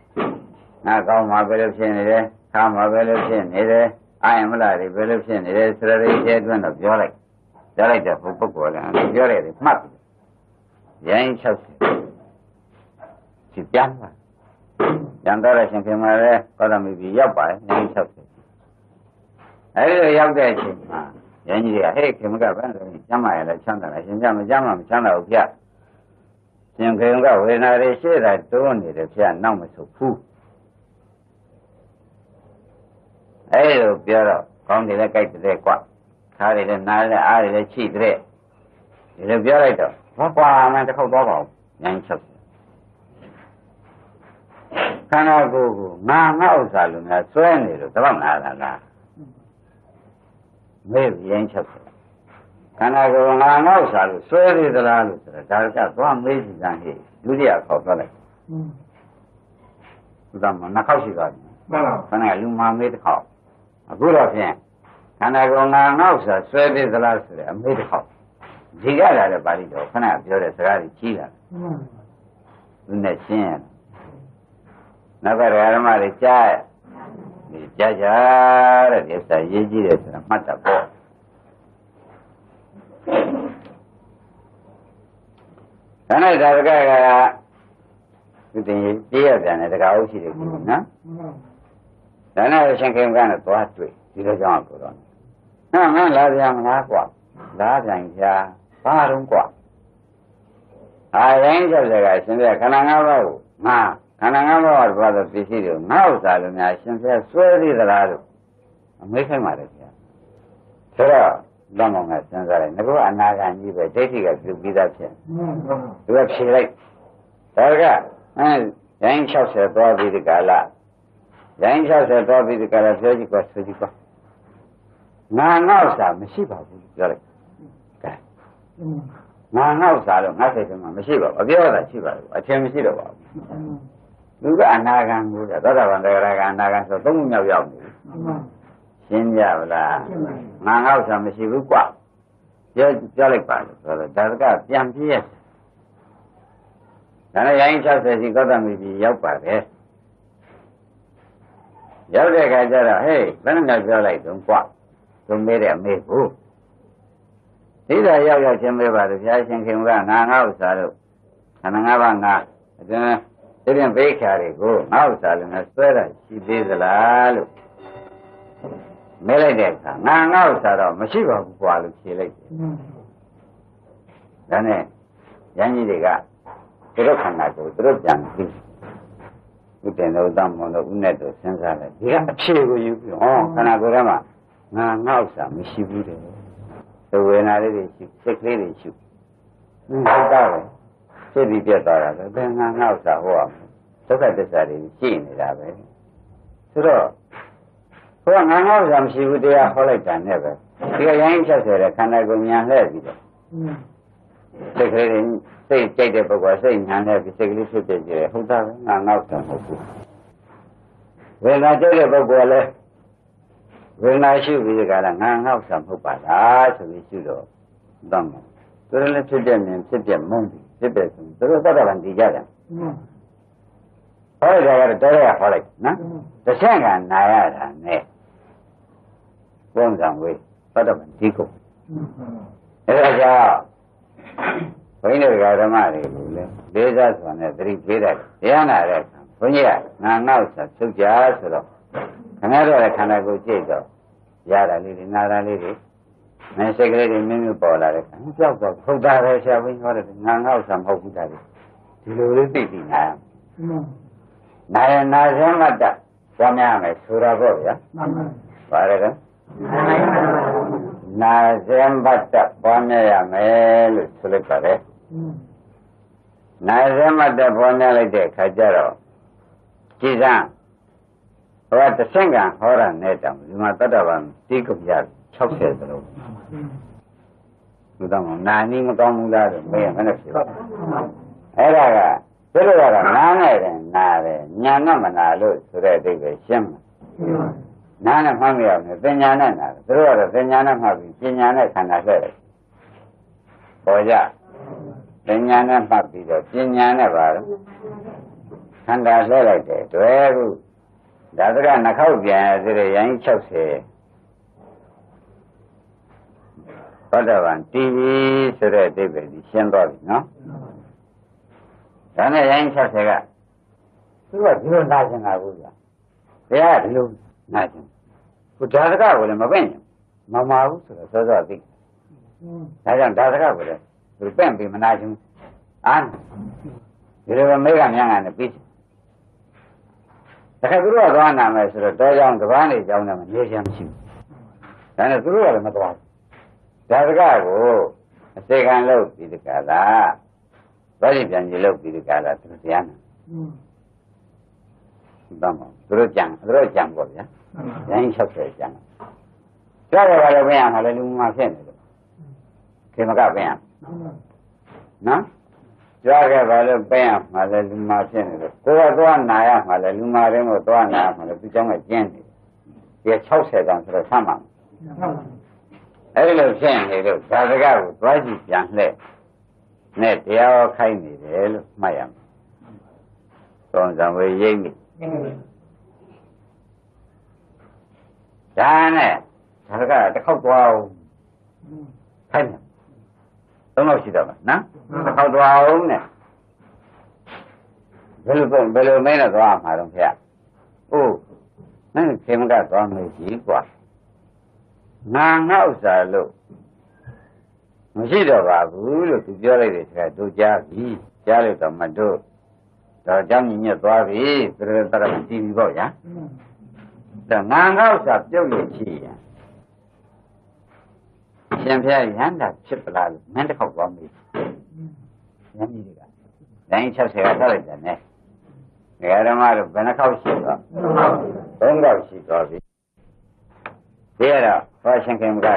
ငါကောင်းမှာပဲလို့ဖြစ်နေတယ်ခါမှာပဲလို့ဖြစ်နေတယ်အာယမလားတွေပဲလို့ဖြစ်နေတယ်စရရိကျဲအတွင်းတော့ပြောလိုက်တဲ့ဘုပုဂ္ဂိုလ်လည်းပြောရတယ်မှတ်တယ်ရန်60ဒီပြန်ပါရန်တော့ရှင်ခင်မလည်းကောသမိပြီရောက်ပါတယ်ရန်60အဲဒီလိုရောက်တဲ့အချိန်မှာရန်ကြီးကဟဲ့ခင်မကဘယ်လိုလဲကျမ်းမာရလဲချမ်းသာလားရှင်ကျမ်းမချမ်းသာဘူးဗျရှင်ခင်ကဝေဒနာတွေရှေ့တာတိုးနေတယ်ဗျနောက်မဆုတ်ဘူးအဲဒီလိုပြောတော့ကောင်းတယ်လည်းကြိုက်တယ်ကွာခါးတယ်လည်းနားတယ်အားတယ်လည်းချိတယ်ဒီလိုပြောလိုက်တော့ဘာကွာမှတစ်ခေါက်တော့ပါဘူးရန်60ခ န္ဓာကိုယ်ကိုငါဥစ္စာလို့များဆွဲနေလို့တပတ်နာတာလားမေးရင်းချက်ခန္ဓာကိုယ်ငါဥစ္စာလို့ဆွဲသေးသလားလို့ဆိုတာဒါကသွားမေးကြည့်စမ်းဟဲ့ဒုတိယခေါက်သွားလိုက်သူကမနှစ်ခေါက်ရှိသွားပြီမှန်ပါခန္ဓာလူမာမေးတစ်ခေါက်အခုတော့ဖြင့်ခန္ဓာကိုယ်ငါဥစ္စာဆွဲသေးသလားဆိုတဲ့အမေးတစ်ခေါက်ဒီကလာတဲ့ပါဠိတော်ခဏပြောတဲ့စကားကြီးကြီးလာသူနဲ့ရှင်းရနောက်ကဓမ္မတွေကြားဒီကြားကြတဲ့ဒီစာရေးကြည့်တယ်ဆိုတာမှတ်တာပေါ့ဒါနဲ့ဒါကသူတင်ပြေးရပြန်တယ်တကားဟုတ်ရှိတယ်ကွနော်ဒါနဲ့ရှင်ခင်ကတော့သွားတွေ့ဒီလိုကြောင့်ကိုတော့ငါလာပြန်မလားကွာလာပြန်ကြဘာတော့ကွာအာရင်ကျတဲ့ကရှင်ပြခန္ဓာ၅ပါးကိုငါခန္ဓာ၅ပါးကဘာလို့ပစ္စည်းတွေငါဥစ္စာလို့များရှင်ပြဆွဲသေးသလားလို့အမေးခိုင်းပါတယ်ဗျာဆိုတော့တော့မောင်ကစဉ်းစားလိုက်ငါကအနာဂံကြီးပဲဒိဋ္ဌိကပြုပြီးသားဖြစ်သူကဖြေလိုက်ဒါကရိုင်း60သွားပြီးဒီကလာရိုင်း60သွားပြီးဒီကလာပြောကြည့်ကွာဆိုကြည့်ကွာငါငါဥစ္စာမရှိပါဘူးပြောလိုက်ကဲငါငါဥစ္စာလို့ငါစိတ်ထဲမှာမရှိပါဘူးအပြောတာရှိပါဘူးအထင်မရှိတော့ပါဘူးသူကအနာဂံကိုသောတာပန်တရားကအနာဂံဆိုသုံးခုမြောက်ရောက်နေရှင်းကြဗလားငါငါဥစ္စာမရှိဘူးကွာပြောလိုက်ပါလို့ဆိုတော့ဒါကပြန်ပြည့်ဒါနဲ့ရိုင်း60စီကောသမိကြီးရောက်ပါတယ်ရောက်တဲ့အခါကျတော့ဟေးဘယ်နဲ့ပြောလိုက်တော့ကွာသူမေးတဲ့အမေကိုဒီသာရောက်ချင်းမေးပါတယ်ဘုရားရှင်ခင်ကငါငါဥစ္စာလို့ခန္ဓာ၅ပါးငါအတွင်းဒီပြင်ဘေးခါတွေကိုငါဥစ္စာလို့နဲ့ဆွဲတာရှိသေးသလားလို့မေးလိုက်တဲ့အခါငါငါဥစ္စာတော့မရှိပါဘူးကွာလို့ဖြေလိုက်တယ်ဒါနဲ့ရန်ကြီးတွေကသူတို့ခန္ဓာကိုသူတို့ပြန်ပြီးဥတ္တန်တို့တမောတို့ဥနဲ့တို့စဉ်းစားတယ်ဒီကအဖြေကိုယူပြီးဟောခန္ဓာကိုယ်ထဲမှာငါငါဥစ္စာမရှိဘူးတဲ့သဝေနာလေးတွေရှိစိတ်ကလေးတွေရှိဟုတ်တာပဲစိတ်ပြီးပြတ်သွားတာပဲဘယ်ငါငါဥစ္စာဟောအောင်ဒုက္ခသစ္စာတွေရှိနေတာပဲဆိုတော့ဟောငါငါဥစ္စာမရှိဘူးတရားဟောလိုက်တာနဲ့ပဲဒီကရိုင်းချက်ဆဲတဲ့ခန္ဓာကိုယ်ညာလှည့်ပြီးတော့စိတ်ကလေးတွေစိတ်ကြိုက်တဲ့ပုဂ္ဂိုလ်စိတ်ညာနဲ့စိတ်ကလေးဖြစ်ဖြစ်ကြတယ်ဟုတ်တာပဲငါငါဥစ္စာမဟုတ်ဘူးဝေဒနာကြိုက်တဲ့ပုဂ္ဂိုလ်လည်းဝေဒနာရှိပြီးဒီကလာငါငါဥစ္စာမဟုတ်ပါလားဆိုပြီးရှိတော့တော့သူတို့လည်းဖြစ်ပြမြင်ဖြစ်ပြမုန်းပြီးဖြစ်ပြဆိုသူတို့သတ္တဗံတည်ကြတယ်ဟောရတာကတော့တော်ရဟောလိုက်နော်တစ်ဆင့်ကနာရတာနဲ့ပုံစံဝေးသတ္တဗံဒီကုန်အဲဒါကြောင့်ဘုန်းကြီးတို့ဓမ္မတွေကိုလည်းလေးစားစွာနဲ့သတိပေးတယ်တရားနာတဲ့အခါဘုန်းကြီးကငါငါဥစ္စာချုပ်ကြဆိုတော့ခဏတော့ခန္ဓာကိုယ်ကြည့်တော့ရတာလေးတွေနာတာလေးတွေမင်းစိတ်ကလေးတွေမြင်းမြပေါ်လာတဲ့ခါကြောက်တော့ဟုတ်တာပဲဆရာဘုန်းကြီးဟောတယ်ငါငါဥစ္စာမဟုတ်ဘူးတာဒီလိုလေးသိသိနာရနာစမ်းမတ်တာကြောင်းများမယ်ဆိုတော့ပေါ့ဗျာပါရကနာစမ်းမတ်တာပေါ်နေရမယ်လို့ဆိုလိုက်ပါတယ်နာစမ်းမတ်တာပေါ်နေလိုက်တဲ့ခါကျတော့ကြည်စမ်းဟောတစ်ဆင့်ကဟောတာနဲ့တောင်ဒီမှာတတ္တဗံတိကုပြ60သလုံးသူတော့နာနီးမကောင်းဘူးလားလို့မေးရမနဲ့ဖြစ်အဲ့ဒါကသူတို့ကတော့နားနဲ့တယ်နားတယ်ညာနဲ့မနာလို့ဆိုတဲ့အဓိပ္ပာယ်ရှင်းမှာနားနဲ့မှတ်မရဘူးပညာနဲ့နားတယ်သူတို့ကတော့ပညာနဲ့မှတ်ပြီးပညာနဲ့ခန္ဓာဆက်တယ်ပေါ်ကြပညာနဲ့မှတ်ပြီးတော့ပညာနဲ့ပါတော့ခန္ဓာဆက်လိုက်တယ်တွေ့ခုဒါကနှခောက်ပြန်ရသေးတယ်ရိုင်း60သောတာပန်တည်ပြီဆိုတဲ့အဓိပ္ပာယ်ကြီးရှင်းသွားပြီနော်ဒါနဲ့ရိုင်း60ကသူကဒီလိုနာကျင်တာဘူးဗျာတရားဒီလိုနာကျင်ခုဒါစကားကိုလည်းမပင့်မမာဘူးဆိုတော့စောစောသိဒါကြောင့်ဒါစကားကိုလည်းသူပင့်ပြီးမနာကျင်အာဒီလိုမေဃမြန်းကလည်းပြီးတခါသူတို့ကသွားနာမယ်ဆိုတော့တောကြောင်ကဘာနေကြောင်းတယ်မနေချင်မရှိဘူးဒါနဲ့သူတို့ကလည်းမသွားဘူးဒါစကားကိုအစေခံလုပ်ပြီးဒီကလာဘာကြီးပြန်ကြီးလုပ်ပြီးဒီကလာသူတရားနာ တမ်းပါသူတို့ကြံပေါ့ဗျာရိုင်း60ကြံကြရတယ်ဘာလို့ပြန်ရမှာလဲလူမှဖြစ်နေတယ်ခေမကပြန်ရနော်ကြခဲ့ဘာလို့ပြန်ရမှာလဲလူမှဖြစ်နေတယ်ကိုယ်ကသွားနာရမှာလဲလူမှတိုင်းကိုသွားနာရမှာလဲသူเจ้าကကျင်းနေတယ်ဒီ60တောင်ဆိုတော့ဆမ်းပါအဲ့ဒီလိုဖြစ်နေလို့ဇာတကကိုသွားကြည့်ပြန်လှည့်နဲ့တရားဟောခိုင်းနေတယ်လို့မှတ်ရမယ်သုံးစံဝေရိပ်မိဒါနဲ့ဇာတကတစ်ခေါက်သွားအောင်ခိုင်းတယ်သုံးလို့ရှိတော့မှာနော်တစ်ခေါက်သွားအောင်နဲ့ဘယ်လိုမင်းနဲ့သွားမှာတော့ခင်ဗျအိုးမင်းခေမကသွားမယ်ကြီးกว่าငါငေါ့စာလို့မရှိတော့ပါဘူးလို့သူပြောလိုက်တယ်ဆိုတာတို့ကြားပြီကြားလိုက်တော့မတို့တော့เจ้าညီညွတ်သွားပြီသူတို့တရမကြည့်ပြီပေါ့ဗျာဒါငါငေါ့စာပြုတ်လို့ရှိရင်ရှင်ဖျားရဟန္တာဖြစ်ပလားလို့မင်းတစ်ခေါက်သွားမေးညမကြီးတွေကတိုင်း60ကဆက်လိုက်တယ်နဲ့ဓမ္မတို့ဘယ်နှခေါက်ရှိတော့3ခေါက်ရှိသွားပြီဒီကတော့ဟောရှင်ခင်မက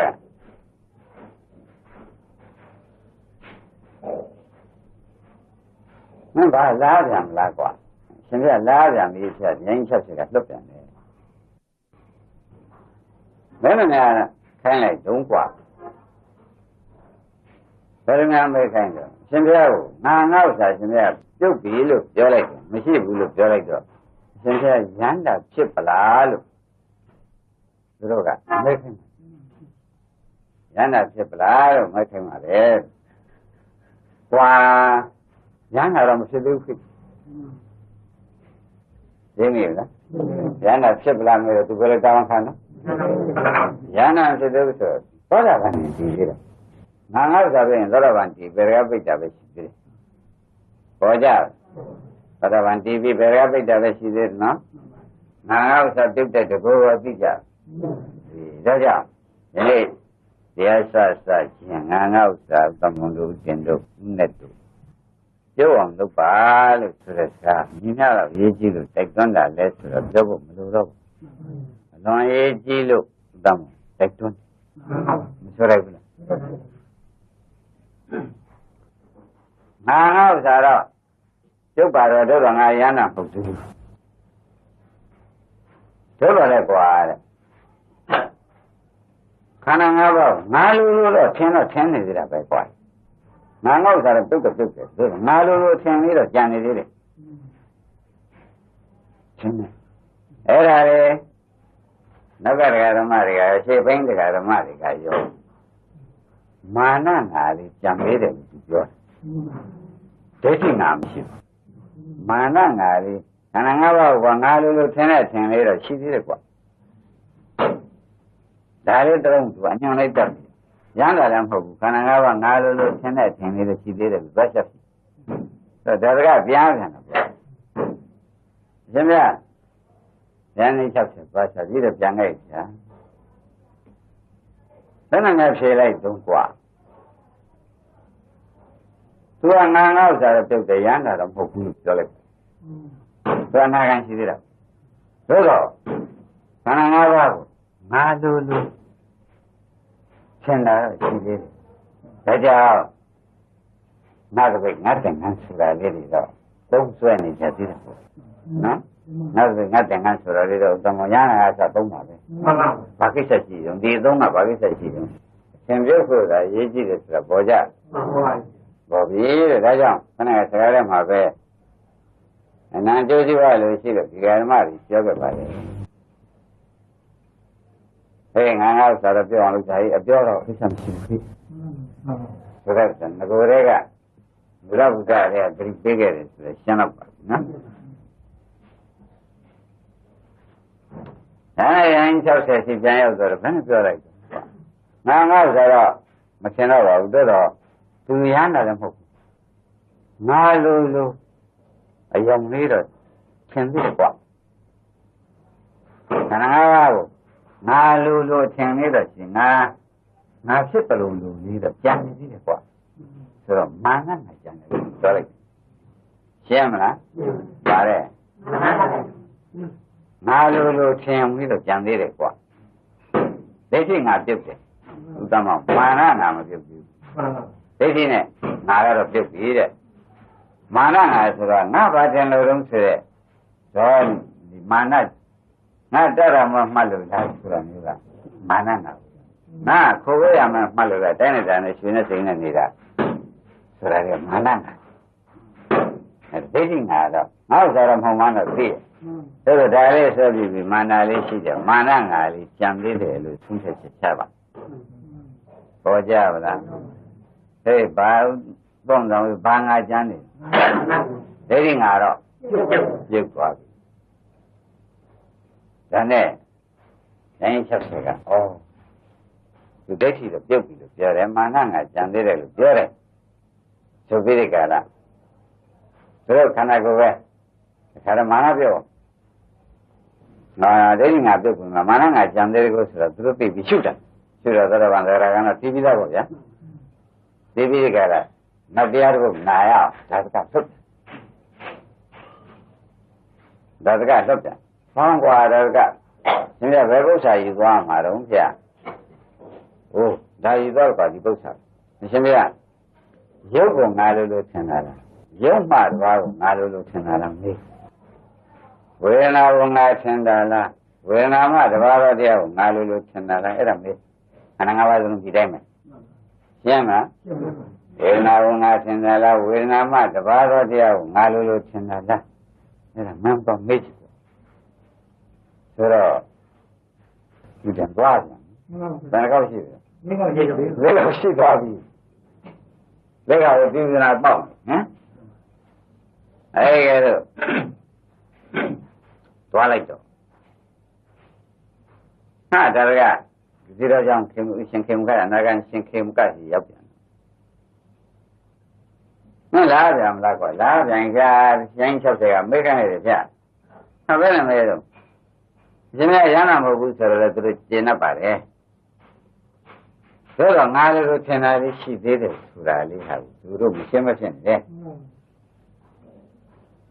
မင်းဘာလားပြန်လားကွာရှင်ပြလားပြန်ပြီးဖြတ်ညင်း60ကလွတ်ပြန်တယ်ဘယ်နဲ့ခိုင်းလိုက်တုံးကွာဘယ်နဲ့မေးခိုင်းတော့ရှင်ပြကိုငါငေါ့စာရှင်ပြပြုတ်ပြီလို့ပြောလိုက်တယ်မရှိဘူးလို့ပြောလိုက်တော့ရှင်ပြရမ်းတာဖြစ်ပလားလို့သူတို့ကမေးခိုင်းရမ်းတာဖြစ်ပလားလို့မေးခိုင်းပါလေကွာရမ်းတာတော့မဖြစ်သေးဘူးဖြစ်ရင်းနေလားရမ်းတာဖြစ်ပလားမေးတော့သူဘယ်လိုတောင်းခံတော့ရမ်းတာဖြစ်သေးဘူးဆိုတော့သောတာပန်ကြီးပြီးတယ်ငါငါ့စာပြင်သောတာပန်ကြီးဘယ်ကပိတ်တာပဲရှိသေးတယ်ပေါ်ကြသောတာပန်ကြီးပြီးဘယ်ကပိတ်တာပဲရှိသေးတယ်နော်ငါငါ့စာပြုတ်တဲ့တကောသိကြဒါကြောင့်ဒီနေ့တရားစခြင်းငါငါ့စာသမုံတို့တင်တို့နဲ့တို့ပြောအောင်လုပ်ပါလို့ဆိုတဲ့စကားမြင်ရတော့ရေးကြည့်လို့တိုက်တွန်းတာလဲဆိုတော့ပြောဖို့မလိုတော့ဘူးအလွန်ရေးကြည့်လို့သမုံတိုက်တွန်းမဆိုလိုက်ဘူးလားငါငါ့စာတော့ကျုပ်ပါတော့တို့ကငါရဟနာမဟုတ်ဘူးတို့ပါလေကွာတဲ့ခန္ဓာ၅ပါးငါလိုတော့ထင်းနေသေးတာပဲကွာငါငေါ့စားတော့ပြုတ်တယ်ငါလိုထင်းလေးတော့ကြံနေသေးတယ်ထင်းနေအဲ့ဒါလေနောက်ကတရားဓမ္မတွေကရှေ့ပိုင်းတရားဓမ္မတွေကရောမာနငါလေးကြံသေးတယ်သူပြောဒိဋ္ဌိငါမရှိဘူးမာနငါလေးခန္ဓာ၅ပါးကငါလိုထင်းလေးတော့ရှိသေးတယ်ကွာဒါလေးတုံးသူအညွန်လိုက်တတ်ရမ်းလာလည်းမဟုတ်ဘူးခန္ဓာ၅ပါးငါလိုထင်းလေးတော့ရှိသေးတယ်ဘတ်ချက်ဆိုတော့ဒါကပြန်ပြန်တော့ရှင်ဗျာဉာဏ်လေး60ပါးချက်ပြီးတော့ပြန်လိုက်ကြာဘယ်နဲ့ငါဖြေလိုက်တုံးกว่าသူကငါငေါ့စားတော့ပြုတ်တယ်ရမ်းလာတော့မဟုတ်ဘူးလို့ပြောလိုက်သူကနာခံရှိသေးတာသို့တော့ခန္ဓာ၅ပါးကိုငါလိုထင်တာရှိသေးတယ်ဒါကြောင့်ငါတပိတ်ငါတင်ငန်းဆိုတာလေးတွေတော့သုံးဆွဲနေကြသေးတယ်ပေါ့နော်ငါတပိတ်ငါတင်ငန်းဆိုတာလေးတော့သမယနာအစားသုံးပါပဲဘာကိစ္စရှိတုံးဒီသုံးတာဘာကိစ္စရှိတုံးသင်ပြုတ်ဆိုတာရေးကြည့်တယ်ဆိုတာပေါ်ကြပေါ်ပြီတဲ့ဒါကြောင့်ခဏဆရာထဲမှာပဲအနန္တကျိုးစီးပွားလို့ရှိလို့ဒီဓမ္မတွေပြောခဲ့ပါတယ်ဟဲ့ငါဆိုတော့ပြောအောင်လုပ်ကြရေးအပြောတော့သိချင်မရှိဘူးဆိုတော့ငကိုယ်တွေကဘုရားဗုဒ္ဓရဲ့ပြိပေးခဲ့တယ်ဆိုတော့ရှင်းတော့ပါနော်ဒါနဲ့ရင်60စီပြန်ရောက်တော့ဘယ်နဲ့ပြောလိုက်ငါဆိုတော့မရှင်းတော့ပါဘူးတော့သူရဟန္တာလည်းမဟုတ်ဘူးငါလိုအယုံလေးတော့သင်သိတယ်ကွာခန္ဓာ၅ပါးကိုငါလိုသင်လေးတော့ရှင်ငါဖြစ်တယ်လို့လေးတော့ကြံနေသေးတယ်ကွာဆိုတော့မာနနဲ့ကြံတယ်ပြောလိုက်ရှင်းမလားပါတယ် ငါလိုထင်ပြီးတော့ကြံသေးတယ်ကွာဒိဋ္ဌိငါပြုတ်တယ်ဥတ္တမမာနငါမပြုတ်ဘူးဒိဋ္ဌိနဲ့ငါကတော့ပြုတ်ပြီတဲ့မာနငါဆိုတာငါဘာတင်လို့တုံးဆိုတဲ့တော့ဒီမာနငါတရမမှတ်လို့လားဆိုတာမျိုးကမာနငါခိုးရမှမှတ်လို့ကတိုင်းနေတာနဲ့ရှင်နဲ့စိန်နဲ့နေတာဆိုတာကမာနငါဒိဋ္ဌိငါတော့ငါ့ဥစ္စာတော့မဟုတ်မှန်းတော့သိတယ်ဒါတော့ဒါလေးဆိုပြီးမာနလေးရှိတယ်မာနငါလေးကြံသေးတယ်လို့သုံးချက်ချပါပေါ်ကြပါလားဟေးဘာပုံစံဘာငါကြမ်းနေဒိဋ္ဌိငါတော့ပြုတ်သွားပြီဒါနဲ့တိုင်းချက်ဆက်ကဩဒီဒိဋ္ဌိတော့ပြုတ်ပြီလို့ပြောတယ်မာနငါကြံသေးတယ်လို့ပြောတယ်ဆိုပြီးဒီကလာသူတို့ခန္ဓာကိုယ်ပဲခါရမာနပြောငါဒိဋ္ဌိငါပြုတ်ပြီမာနငါကြံသေးတယ်ကိုဆိုတော့သူတို့သိပြီးရှုတာရှုတော့သရဗံသရကံတော့သိပြီးသားပေါ့ဗျာသိပြီးဒီကလာနောက်တရားတို့နာရအောင်ဒါစကသုတ်ဒါစကသုတ်တယ်ဘောင်းကွာဒါစကဒီကဘယ်ပု္ပ္ပာယူသွားမှာတော့ဗျာဟိုဒါယူသွားပါဒီပု္ပ္ပာအရှင်ဗျာရုပ်ကိုငါလိုထင်တာလားရုပ်မှသွားကိုငါလိုထင်တာလားမေးဝေဒနာကိုငါထင်တာလားဝေဒနာမှတဘာဝတရားကိုငါလိုထင်တာလားအဲ့ဒါမေးခန္ဓာ၅ပါးလုံးဒီတိုင်းပဲရှင်းမလားဝေဒနာကိုငါထင်တာလားဝေဒနာမှတဘာဝတရားကိုငါလိုထင်တာလားအဲ့ဒါမှန်တော့မေးကြည့်ဆိုတော့ဒီတန်သွားပြန်ဘယ်ကောက်ရှိလဲလက်ကောက်ရှိသွားပြီလက်ကောက်ကိုပြင်းနေတာပေါ့ဟမ်အဲ့ကဲတော့သွားလိုက်တော့ဟာဒါကဒီတော့ကြောင့်ရှင်ခေမကအနာဂတ်ရှင်ခေမကကြီးရောက်ပြန်မလားဗျာမလားကွာလားပြန်ကြရိုင်း60ကမိခန့်နေတယ်ဗျာဟာဘယ်နဲ့မဲတော့ရှင်မရဟနာမဟုတ်ဘူးဆိုတော့လည်းသူတို့ကျင့်တတ်ပါတယ်ဒါတော့ငါလိုထင်တာလေးရှိသေးတယ်ဆိုတာလေးဟာသူတို့မရှင်းမဖြစ်နေတယ်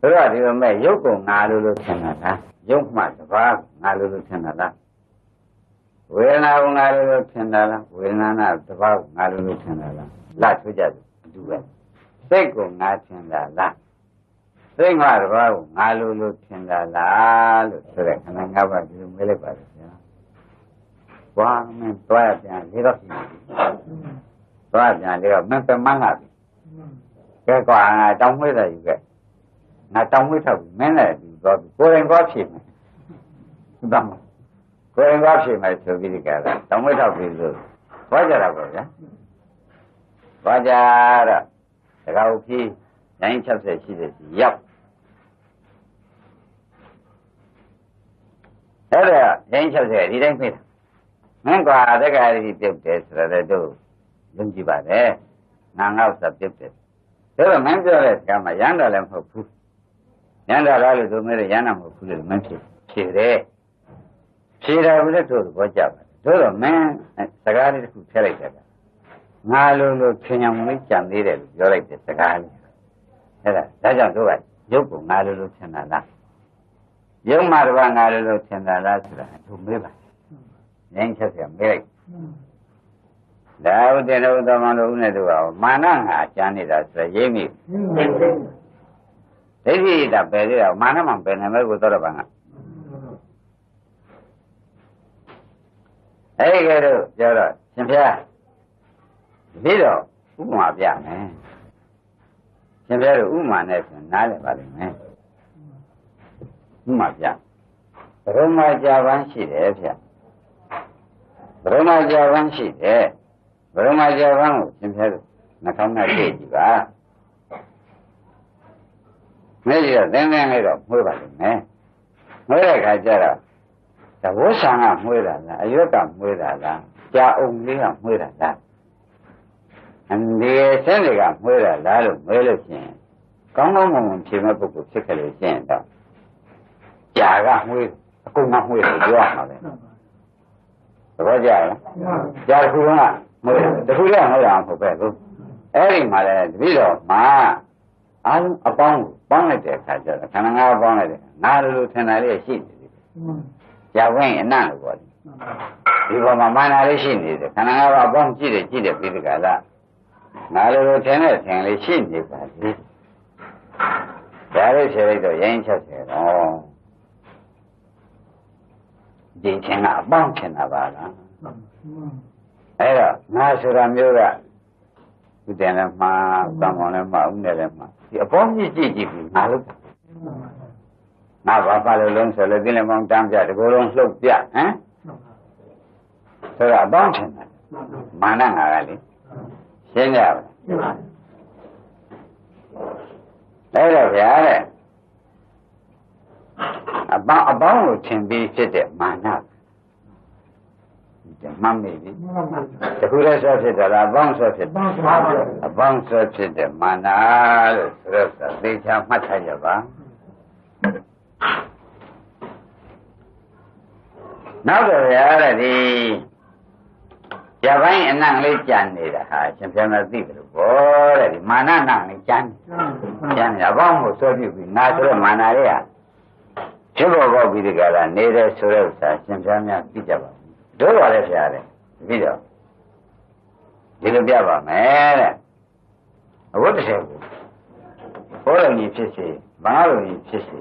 ဆိုတော့ဒီလိုမဲ့ရုပ်ကိုငါလိုထင်တာလားရုပ်မှတပါးငါလိုထင်တာလားဝေဒနာကိုငါလိုထင်တာလားဝေဒနာနဲ့တပါးငါလိုထင်တာလားလာထွေးကြတယ်အတူပဲစိတ်ကိုငါထင်တာလားစိတ်မှတပါးကိုငါလိုထင်တာလားလို့ဆိုတဲ့ခန္ဓာ၅ပါးဒီလိုမေးလိုက်ပါလေဗျာ။ဘာမင်းတွားပြန်လေးတော့ရှိတယ်။တွားပြန်လေးတော့မင်းပဲမှန်းလာပြီ။ကဲကွာငါတောင်းမွေးတယ်ယူခဲ့။ငါတောင်းမွေးထောက်ပြီမင်းလည်းဒီတော့ကိုယ်ရင်ကောဖြစ်မယ်။ဟုတ်တယ်။ကိုယ်ရင်ကောဖြစ်မယ်ဆိုပြီးဒီကရတောင်းမွေးထောက်ပြီလို့တွားကြတာပေါ့ဗျာ။တွားကြတော့တကားဦးကြီးတိုင်း60ရှိတဲ့စီရောက်အဲ့ဒါတိုင်း60ဒီတိုင်းပြေးတာမင်းကွာတက္ကရာကြီးပြုတ်တယ်ဆိုတော့တို့ယုံကြည်ပါတယ်ငါငေါ့စပြုတ်တယ်ဒါတော့မင်းပြောတဲ့ဆရာမရမ်းတာလည်းမဟုတ်ဘူးရမ်းတာလားလို့သူမဲရမ်းတာမဟုတ်ဘူးလို့မင်းဖြေတယ်ဖြေတာဘယ်လိုတို့ဘောကြပါတို့တော့မင်းစကားလေးတစ်ခုထည့်လိုက်တယ်ငါလိုခင်အောင်လေးကြံသေးတယ်လို့ပြောလိုက်တဲ့စကားလေးအဲ့ဒါကြောင့်တို့ကရုပ်ကိုငါလိုထင်တာလားရုပ်မှတပါးငါလိုထင်တာလားဆိုတာတို့မေးပါငင်းချက်ပြမေးလိုက်ဒါဥဒေနဥသမန်တို့ဦးနဲ့တို့ကမာနငါကြမ်းနေတာဆိုရရေးမိဒိဋ္ဌိတာပဲသေးတာမာနမှပဲနေမဲ့ကိုသောတော့ဘာငါအဲ့ကဲတော့ပြောတော့ရှင်ဖျားဒီတော့ဥပမာပြမယ်ရှင်ဖျားတို့ဥပမာနဲ့ဆိုနားလည်ပါလိမ့်မယ်ဥပမာပြဘုမကြာပန်းရှိတယ်ဗျဘုမကြာပန်းရှိတယ်ဘုမကြာပန်းကိုရှင်ဖျားတို့နှာခေါင်းနဲ့ကြည့်ကြည့်ပါမဲကြီးတော့သင်းလေးတော့မှွေးပါလိမ့်မယ်မှွေးတဲ့ခါကျတော့သဘောဆံကမှွေးတာလားအရွက်ကမှွေးတာလားကြာအုံလေးကမှွေးတာလားအန်ဒီဆင်းတွေကမှွေးတာလားလို့မဲလို့ရှိရင်ကောင်းကောင်းမွန်မွန်ဖြေမဲ့ပုဂ္ဂိုလ်ဖြစ်ခဲ့လို့ရှိရင်တော့ကြာကမှွေးအကုန်မှမှွေးတယ်ပြောရမှာပဲသဘောကျလားကြာတစ်ခုကမှွေးတစ်ခုလည်းမှွေးတာမဟုတ်ပဲဘူးအဲ့ဒီမှာလည်းတပည့်တော်မှာအားလုံးအပေါင်းကိုပေါင်းလိုက်တဲ့အခါကျတော့ခန္ဓာ၅ပါးပေါင်းလိုက်တဲ့ ငါလိုထင်တာလေးရှိနေတယ်ကြာဝင်အနံ့လို့ပေါ့ဒီပေါ်မှာမာနလေးရှိနေတယ်ခန္ဓာ၅ပါးအပေါင်းကြည့်တယ်ပြီးဒီကလာငါလိုထင်တဲ့ထင်လေးရှိနေပါသေးဒါလေးဖြေလိုက်တော့ရိုင်းချက်တယ်တော့ဒီထင်ကအပေါင်းထင်တာပါလားအဲ့တော့ငါဆိုတာမျိုးကဒီတန်လည်းမှာသံဃာလည်းမှာဥနဲ့လည်းမှာဒီအပေါင်းကြည့်ပြီးငါလို့ငါဘာလို့လုံးဆိုလဲဒီလည်းမောင်းတမ်းပြတကူလုံးလှုပ်ပြဟမ်ဆိုတော့အပေါင်းထင်တယ်မာနငါကလေရှင်းကြပါအဲ့တော့ဗျာတဲ့အပေါင်းကိုထင်ပြီးဖြစ်တဲ့မာနမှတ်မိပြီတခုလည်းဆွဲဖြစ်တယ်လားအပေါင်းဆွဲဖြစ်တယ်အပေါင်းဆွဲဖြစ်တဲ့မာနလို့ဆိုတော့သေချာမှတ်ထားကြပါနောက်တော့ဗျာတဲ့ဒီကြပိုင်းအနံ့လေးကြံနေတာဟာရှင်ပြန်မသိတယ်လို့ဘောတဲ့ဒီမာနနံ့လေးကြံနေအပေါင်းကိုဆွဲပြုပြီးငါဆိုတဲ့မာနလေးဟာဖြစ်ပေါ်ပေါက်ပြီးဒီကလာနေတဲ့ဆိုတဲ့ဥစ္စာရှင်ပြန်များသိကြပါတို့ပါလေဆရာတဲ့ပြီးတော့ဒီလိုပြပါမယ်တဲ့အဝတ်တစ်ထည်ကိုဘောလုံးကြီးဖြစ်စေမငါလုံးကြီးဖြစ်စေ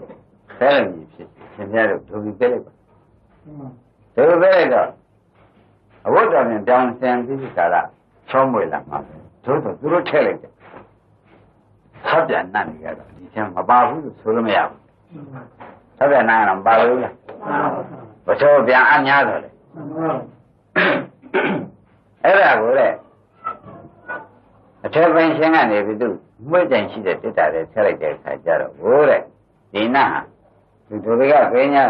ဆဲလုံးကြီးဖြစ်စေရှင်ပြတို့ဒုပြီးပြလိုက်ပါဒုပြလိုက်တော့အဝတ်တော်ပြန်တောင်းဆင်ပြီးကာလချောမွေလာမှာပဲတို့တော့သူတို့ထည့်လိုက်တယ်ဆက်ပြန်နတ်နေကြတော့ဒီချင်းမပါဘူးလို့ဆိုလို့မရဘူးဆက်ပြန်နာတော့ပါလို့လားဘယ်တော့ပြန်အများတော့လဲအဲ့ဒါကိုတဲ့အထက်ပိုင်းရှင်းကနေပြီးသူမွေးကြင်ရှိတဲ့တိတ္တာတွေဆက်လိုက်တဲ့အခါကျတော့ဟိုတဲ့ဒီနာသူတို့ကခင်းညာ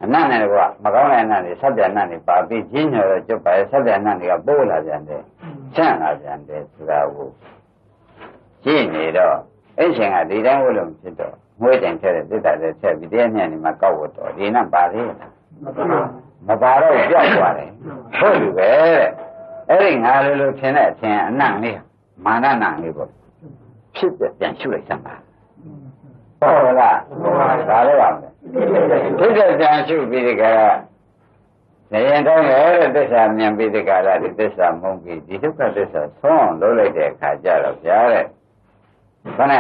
အနတ်နဲ့ကမကောင်းတဲ့အနတ်တွေဆက်ပြန်နတ်တွေပါပြီးကြီးညော်တော့ကျွတ်ပါရဲ့ဆက်ပြန်နတ်တွေကပိုးလာပြန်တယ်ဆန့်လာပြန်တယ်ဆိုတာကိုကြည့်နေတော့အဲ့ချိန်ကဒီတိုင်းဝလို့ဖြစ်တော့မွေးကြင်ထက်တဲ့တိတ္တာတွေဆက်ပြီးတရားညံ့နေမှာကောက်ဝတ်တော့ဒီနာပါသေးလားမပါတော့ကြောက်သွားတယ်ဟုတ်ပြီပဲတဲ့အဲ့ဒီငါလိုထင်တဲ့အထင်အနံ့လေးမာနနံ့လေးပေါ့ဖြစ်ပြပြန်ရှုလိုက်စမ်းပါဟုတ်လားဒါလည်းပါမယ်ဖြစ်ပြပြန်ရှုပြီးဒီကရနေရင်တော့လည်းသစ္စာမြင်ပြီးဒီကရဒီသစ္စာမုံပြီးဒီဒုက္ခသစ္စာဆုံးအောင်လုပ်လိုက်တဲ့အခါကျတော့ဗျာတဲ့ခဏ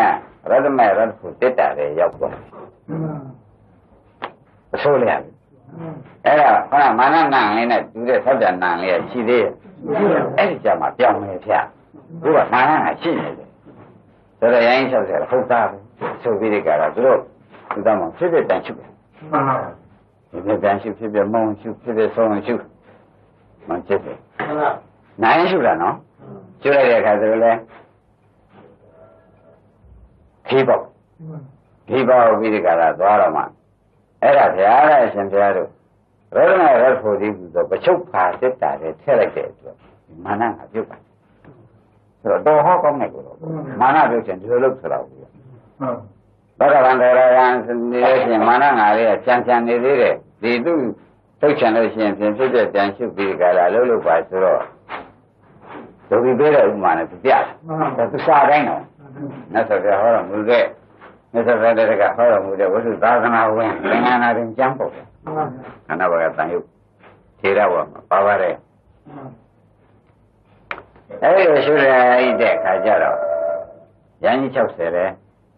ရတ္တမေရတ္တဖို့တက်တာလေရောက်သွားအဆိုးလေအဲ့ဒါခဏမာနနံလေးနဲ့တူတဲ့သောက်ကြနံလေးရှိသေးရဲ့အဲ့ဒီကြမှာပြောင်းနေဖြတ်သူကမာနကရှိနေတယ်ဆိုတော့ရိုင်းလျှောက်တယ်ဟုတ်သားပဲဆိုပြီးဒီကရသူတို့သူသားမှဖြစ်ဖြစ်တန်ရှုတယ်ဖြစ်တန်ရှုဖြစ်ဖြစ်မုံရှုဖြစ်ဖြစ်ဆုံးရှုမှဖြစ်တယ်နိုင်ရှုတာနော်ရှုလိုက်တဲ့အခါသူတို့လည်းခေပေါ့ပြီးဒီကရသွားတော့မှအဲ့ဒါဘုရားရဲ့ရှင်ဘုရားတို့ရတနာရဖို့ဒီကူတော့ပချုပ်ဖာစစ်တာတွေထည့်လိုက်တဲ့အတွက်မာနကပြုတ်ပါဆိုတော့တော်ဟောကောင်းတယ်ကိုတော့မာနပြုတ်ခြင်းဒီလိုလုပ်ဆိုတော့ဘူးသောတာပန်တော်ရဟန်းနေတဲ့ရှင်မာနငါလေးကကြံနေသေးတယ်ဒီသူထုတ်ချင်လို့ရှိရင်ပြင်ဖြစ်တဲ့ကြံရှုပြီးကြတာလို့ပါဆိုတော့ဒုတိပေးတဲ့ဥမာနဲ့သူပြတယ်သူစားတိုင်းတော့မြတ်စွာဘုရားဟောတော်မူတဲ့မြတ်စွာဘုရားတကဟောတော်မူတဲ့ဝိသုသာသနာဝင်သင်္ကန်းနာတွင်ကျမ်းပုတ်တယ်ခန္ဓာဘဂတန်ယုတ်ထေရဝါမှာပါပါတယ်အဲ့ဒီရှုရတဲ့ခါကျတော့ရန်ကြီး60လဲ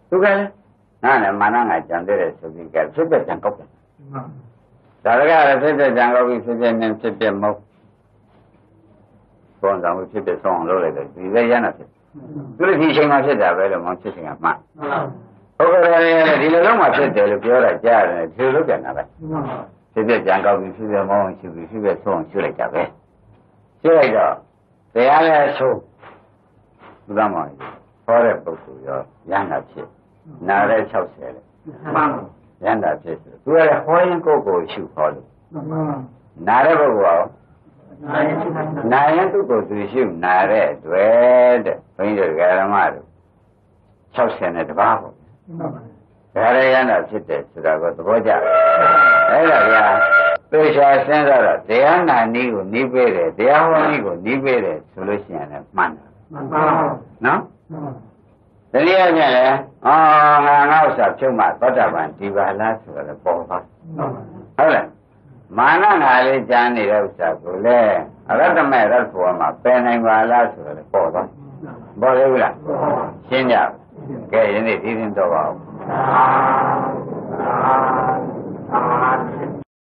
သူကလည်းငါနဲ့မာနငါကြံတဲ့ဆိုပြီးကဖြစ်တဲ့ကြံကောက်တယ်ဒါရကလည်းဖြစ်တဲ့ကြံကောက်ပြီးဖြစ်တဲ့နဲ့ဖြစ်တဲ့မဟုတ်ဘောင်းဆောင်ဖြစ်တဲ့ဆောင်းအောင်လုပ်လိုက်တယ်ဒီလည်းရနာဖြစ်သူတို့ဒီချိန်မှာဖြစ်တာပဲလို့မောင်ဖြစ်ချိန်ကမှတ်ဟုတ်ကဲ့ဒီလိုလုံးမှဖြစ်တယ်လို့ပြောတာကြားတယ်ဒီလိုလုပ်ကြတာပဲဖြစ်တဲ့ကြံကောက်ပြီးဖြစ်တဲ့မောင်းရှုပြီးဖြစ်တဲ့ဆောင်းရှုလိုက်တာပဲရှုလိုက်တော့တရားလည်းဆုံးဘုရားမောင်ဟောတဲ့ပုဂ္ဂိုလ်ရောရဟန္တာဖြစ်နာတဲ့60လေရဟန္တာဖြစ်သူကလည်းဟောရင်ကိုယ်ရှုဟောလို့နာတဲ့ပုဂ္ဂိုလ်ရောနာရင်သူ့ကိုယ်သူရှုနာတဲ့တွေ့တဲ့ဘုန်းကြီးတို့ဓမ္မတို့60နဲ့တပါးပေါ့ဒါရရဟန္တာဖြစ်တယ်ဆိုတာကိုသဘောကျအဲ့ဒါဗျာသေချာစဉ်းစားတော့တရားနာနည်းကိုနီးပေးတယ်တရားဟောနည်းကိုနီးပေးတယ်ဆိုလို့ရှိရင်လည်းမှန်တယ်နော် တနည်းအားဖြင့်လေငါဥစ္စာဖြုတ်မှသောတာပန်ဒီပါလားဆိုတော့ပေါ်သွားဟုတ်လားမာနငါလေးကြမ်းနေတဲ့ဥစ္စာကိုလေအရတ္တမေရတ်ဘောမှာပယ်နိုင်ပါလားဆိုတော့ပေါ်သွားပေါ်လေဘူးလားရှင်းကြကဲယနေ့ဒီရင်တော့ပါဦး